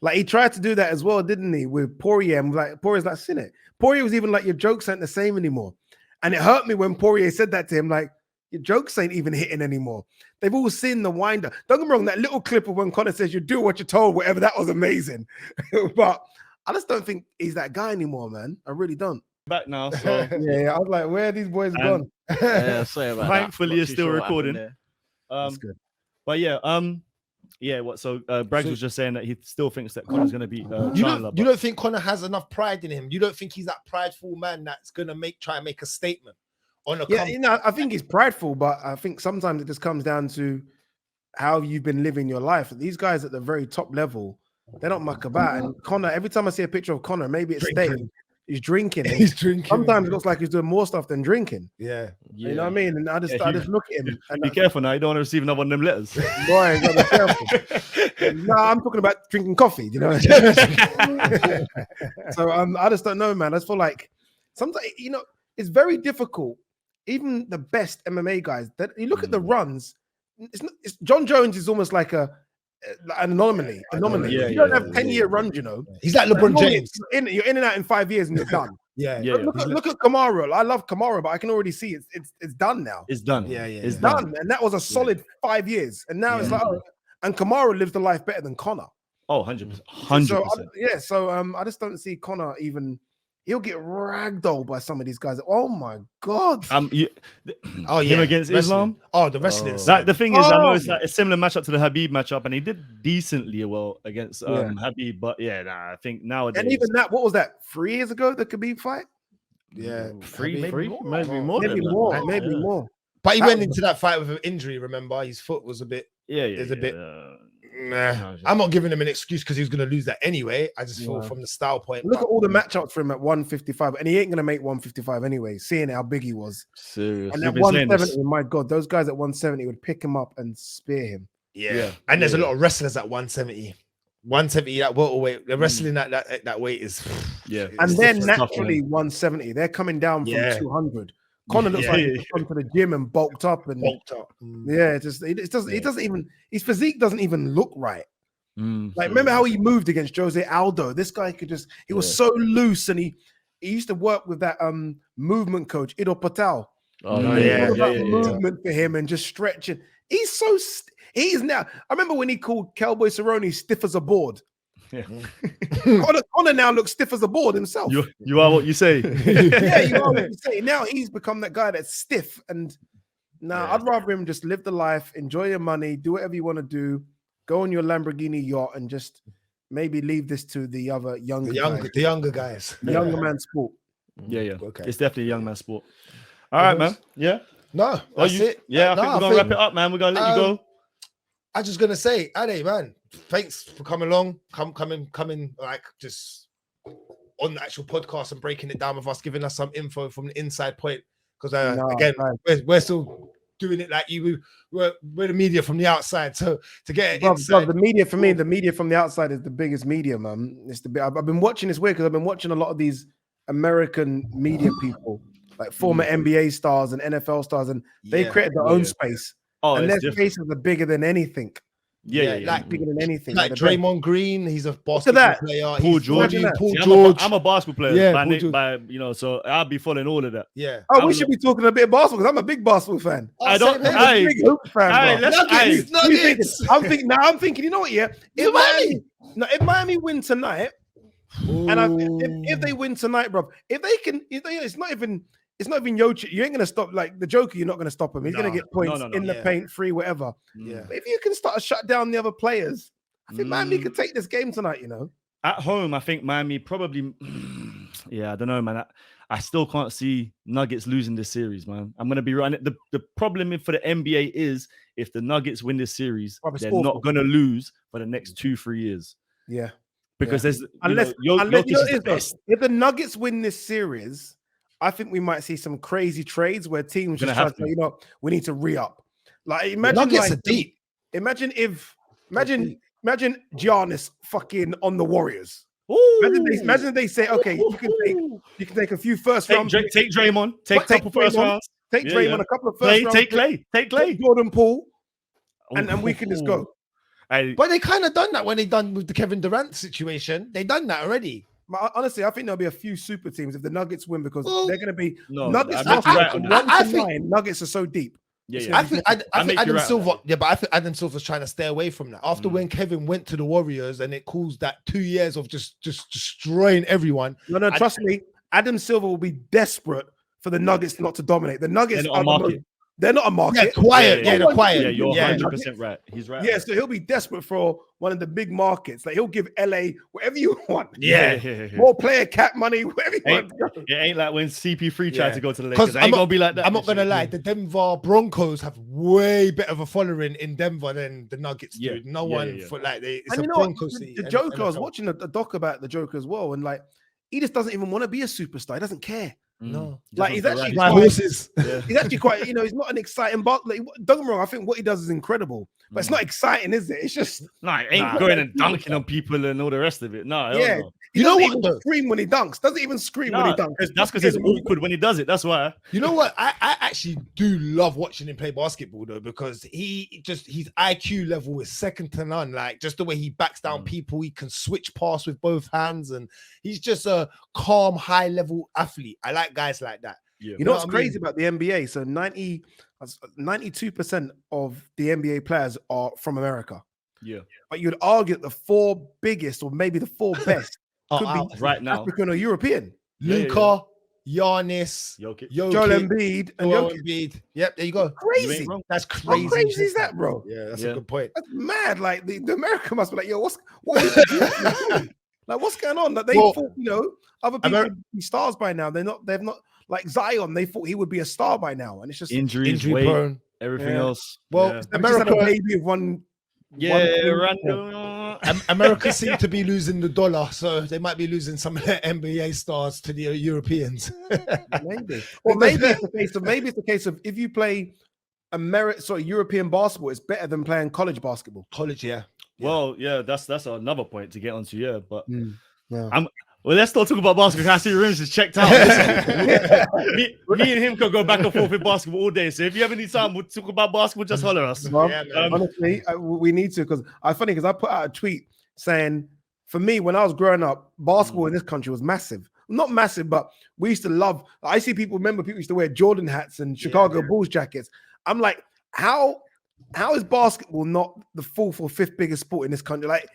Like, he tried to do that as well, didn't he? With Poirier, and like Poirier's like, seen it. Poirier was even like, your jokes ain't the same anymore. And it hurt me when Poirier said that to him, like, your jokes ain't even hitting anymore. They've all seen the winder. Don't get me wrong, that little clip of when Conor says, you do what you're told, whatever, that was amazing. But I just don't think he's that guy anymore, man. I really don't. Back now, so yeah, I was like, where are these boys gone? Sorry about thankfully you're still recording. That's good. But Bragz was just saying that he still thinks that Conor's gonna beat Chandler. You don't think Conor has enough pride in him? You don't think he's that prideful man that's gonna try and make a statement on a I think he's prideful, but I think sometimes it just comes down to how you've been living your life. These guys at the very top level They don't muck about. And Conor, every time I see a picture of Conor, maybe it's Drinking. staying. He's drinking. And He's drinking. sometimes it looks like he's doing more stuff than drinking. Yeah. You know what I mean? And I just look at him. And Be careful now. You don't want to receive another one of them letters. boy, you gotta be careful. No, I'm talking about drinking coffee. You know. So I just don't know, man. I just feel like sometimes it's very difficult. Even the best MMA guys, that you look at the runs. John Jones is almost like an anomaly. Yeah, you don't have 10-year runs, He's like LeBron James. You're in and out in 5 years and you're done. Yeah. Look at Kamaru. I love Kamaru, but I can already see it's done now. It's done. It's done. And that was a solid 5 years. And now it's like, and Kamaru lives the life better than Conor. Oh, 100%. 100%. So I just don't see Conor even. He'll get ragdolled by some of these guys. Oh my god! Him against wrestling. Islam. Oh, the wrestling. The thing is, I know it's like a similar matchup to the Habib matchup, and he did decently well against Habib. But I think nowadays, and even that, what was that? 3 years ago, the Khabib fight. Yeah, maybe more. But he went into that fight with an injury. Remember, his foot was a bit. There's a bit. Nah, I'm not giving him an excuse because he was going to lose that anyway. I just feel from the style point. Look at all the matchups for him at 155, and he ain't going to make 155 anyway, seeing how big he was. Serious. And at 170, my God, those guys at 170 would pick him up and spear him. Yeah. And there's a lot of wrestlers at 170. 170, that welterweight, the wrestling that weight is. Yeah. And then naturally 170, they're coming down from 200. Conor looks like he's gone to the gym and bulked up. Yeah, it doesn't even, his physique doesn't even look right. Remember how he moved against Jose Aldo? This guy he was so loose, and he used to work with that movement coach, Ido Patel. Movement for him and just stretching. He's now. I remember when he called Cowboy Cerrone stiff as a board. Yeah. Conor now looks stiff as a board himself. You are what you say. You are what you say. Now he's become that guy that's stiff. And I'd rather him just live the life, enjoy your money, do whatever you want to do, go on your Lamborghini yacht, and just maybe leave this to the other younger guys. The younger man sport. Yeah. Okay. It's definitely a young man sport. All right, man. Yeah. No, that's it. Yeah, I think we're gonna wrap it up, man. We're gonna let you go. I just gonna say, Ade, man, thanks for coming along, coming like just on the actual podcast and breaking it down with us, giving us some info from the inside point. Because again, we're still doing it like you. We're the media from the outside, so to get it inside. The media for me, the media from the outside is the biggest media, man. It's I've been watching this weird because I've been watching a lot of these American media people, like former NBA stars and NFL stars, and they created their own space. And their faces are bigger than anything. Like bigger than anything. Like Draymond Green, he's a basketball player. Paul George. I'm a basketball player. So I'll be following all of that. Yeah. Oh, we should be talking a bit of basketball because I'm a big basketball fan. I'm big hoop fan. I'm thinking, you know what? Yeah, if Miami win tonight, and if they win tonight, bro, if they can, it's not even Jokic. You ain't gonna stop the Joker. You're not gonna stop him. He's gonna get points in the paint, free, whatever. Yeah. But if you can start to shut down the other players, I think Miami could take this game tonight. At home, I think Miami probably. I don't know, man. I still can't see Nuggets losing this series, man. I'm gonna be right. The problem for the NBA is if the Nuggets win this series, they're not gonna lose for the next 2-3 years. Yeah, because there's unless if the Nuggets win this series, I think we might see some crazy trades where teams just try to say, we need to re-up. Like imagine Nuggets are deep. Imagine Giannis fucking on the Warriors. Imagine they say, okay, you can take a few first round. Take Draymond. Take a couple first rounds. Take Draymond, a couple of first rounds. Take Clay. Jordan Poole. And we can just go. But they kind of done that when they done with the Kevin Durant situation. They done that already. Honestly, I think there'll be a few super teams if the Nuggets win because they're going to be Nuggets. Nuggets are so deep. I think Adam Silver. Yeah, but I think Adam Silver's trying to stay away from that. After when Kevin went to the Warriors and it caused that 2 years of just destroying everyone. No, trust me. Adam Silver will be desperate for the Nuggets not to dominate. The Nuggets are They're not a market. Yeah, quiet. Yeah, Yeah, they're quiet. Yeah, you're Yeah. 100% right. He's right. Yeah, so he'll be desperate for one of the big markets. Like he'll give LA whatever you want. Yeah. More player cap money, whatever you want. It ain't like when CP3 tried Yeah. to go to the Lakers. It ain't gonna be like that. I'm not gonna lie. The Denver Broncos have way better of a following in Denver than the Nuggets do. Yeah. No Yeah, one yeah. for like it's And a you know what? Broncos city. The Joker, I was watching a doc about the Joker as well, and like he just doesn't even want to be a superstar. He doesn't care. No, Like he's actually my quite, horses. he's actually quite, he's not an exciting but like, don't get me wrong, I think what he does is incredible, but it's not exciting, is it? It's just Nah, it ain't going and dunking on people and all the rest of it. No, yeah. You know doesn't what, even though? scream when he dunks. Doesn't even scream when he dunks. That's because it's awkward when he does it. That's why. You know what? I actually do love watching him play basketball though, because his IQ level is second to none. Like just the way he backs down people, he can switch pass with both hands, and he's just a calm, high level athlete. I like guys like that. Yeah. You know what's what I mean? crazy about the NBA? So 92% of the NBA players are from America. Yeah. But you'd argue that the 4 biggest or maybe the 4 best could be right now. African or European. Luka, Giannis, Jokic. Joel Embiid and Joel Jokic. Embiid. Yep, there you go. Crazy. That's How crazy. crazy is that, bro? Yeah, that's Yeah. a good point. That's mad. Like the America must be like, yo, what is like what's going on? That they Well, thought, other people would be stars by now. They've not like Zion, they thought he would be a star by now. And it's just Injuries, Injury weight, prone. everything Yeah. else. Well, yeah. America had a America, baby of one. Random. America seem to be losing the dollar, so they might be losing some of their NBA stars to the Europeans. Maybe. Or maybe it's the case of if you play European basketball, it's better than playing college basketball. College, yeah. Well, yeah, that's another point to get onto. Yeah, but Yeah. well, let's not talk about basketball. I see Rimz is checked out. me and him could go back and forth with basketball all day. So if you ever need time, we'll talk about basketball. Just holler us. Yeah, man. Honestly, we need to because I put out a tweet saying, for me, when I was growing up, basketball in this country was massive. Not massive, but we used to love. I see people used to wear Jordan hats and Chicago Bulls jackets. I'm like, how is basketball not the 4th or 5th biggest sport in this country? Like,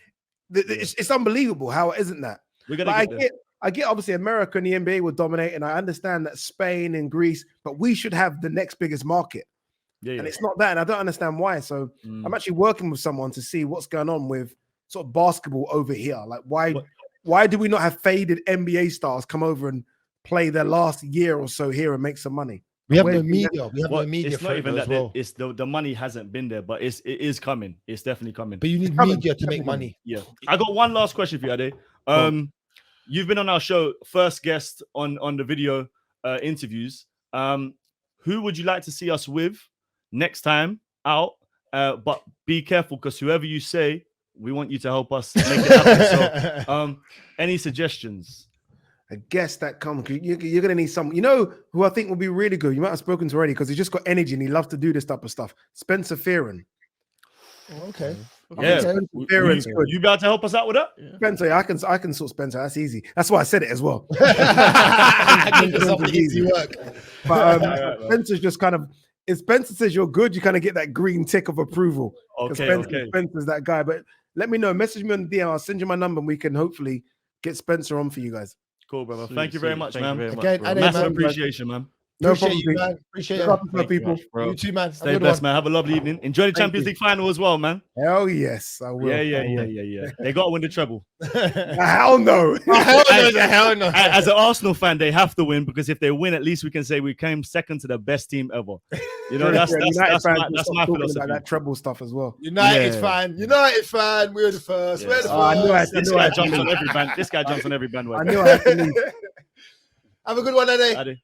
it's unbelievable how it isn't that. We're gonna I get obviously America and the NBA will dominate, and I understand that Spain and Greece, but we should have the next biggest market. Yeah. And it's not that, and I don't understand why. So I'm actually working with someone to see what's going on with sort of basketball over here. Like why do we not have faded NBA stars come over and play their last year or so here and make some money? We have no media. We have no media. It's for not it even as that. well. It's the money hasn't been there, but it is coming. It's definitely coming. But you need media to make money. Yeah. I got one last question for you, Ade. You've been on our show, first guest on the video interviews. Who would you like to see us with next time out? But be careful because whoever you say, we want you to help us make it happen. So, any suggestions? I guess that comes. You're going to need some. You know who I think will be really good? You might have spoken to already because he's just got energy and he loves to do this type of stuff. Spencer Fearon. Okay. Yeah. Spencer Fearon's good. You about to help us out with that? Yeah. Spencer, I can sort Spencer. That's easy. That's why I said it as well. Easy work. But Spencer's just kind of. If Spencer says you're good, you kind of get that green tick of approval. Okay. Spencer's that guy. But let me know. Message me on DM. I'll send you my number and we can hopefully get Spencer on for you guys. Cool, brother. Thank you very much, man. Again, Massive appreciation, man. No Appreciate problem, you, man. Appreciate it. People. You too, man. Stay blessed, man. Have a lovely evening. Enjoy the Champions League final as well, man. Hell yes, I will. Yeah. They got to win the treble. Hell no. Hell no. As an Arsenal fan, they have to win because if they win, at least we can say we came second to the best team ever. You know, that's my philosophy. About that treble stuff as well. United fan. We're the first. Yeah. We're the first. This guy jumps on every bandwagon. This guy jumps on every bandwagon. I knew I had to leave. Have a good one, Ade.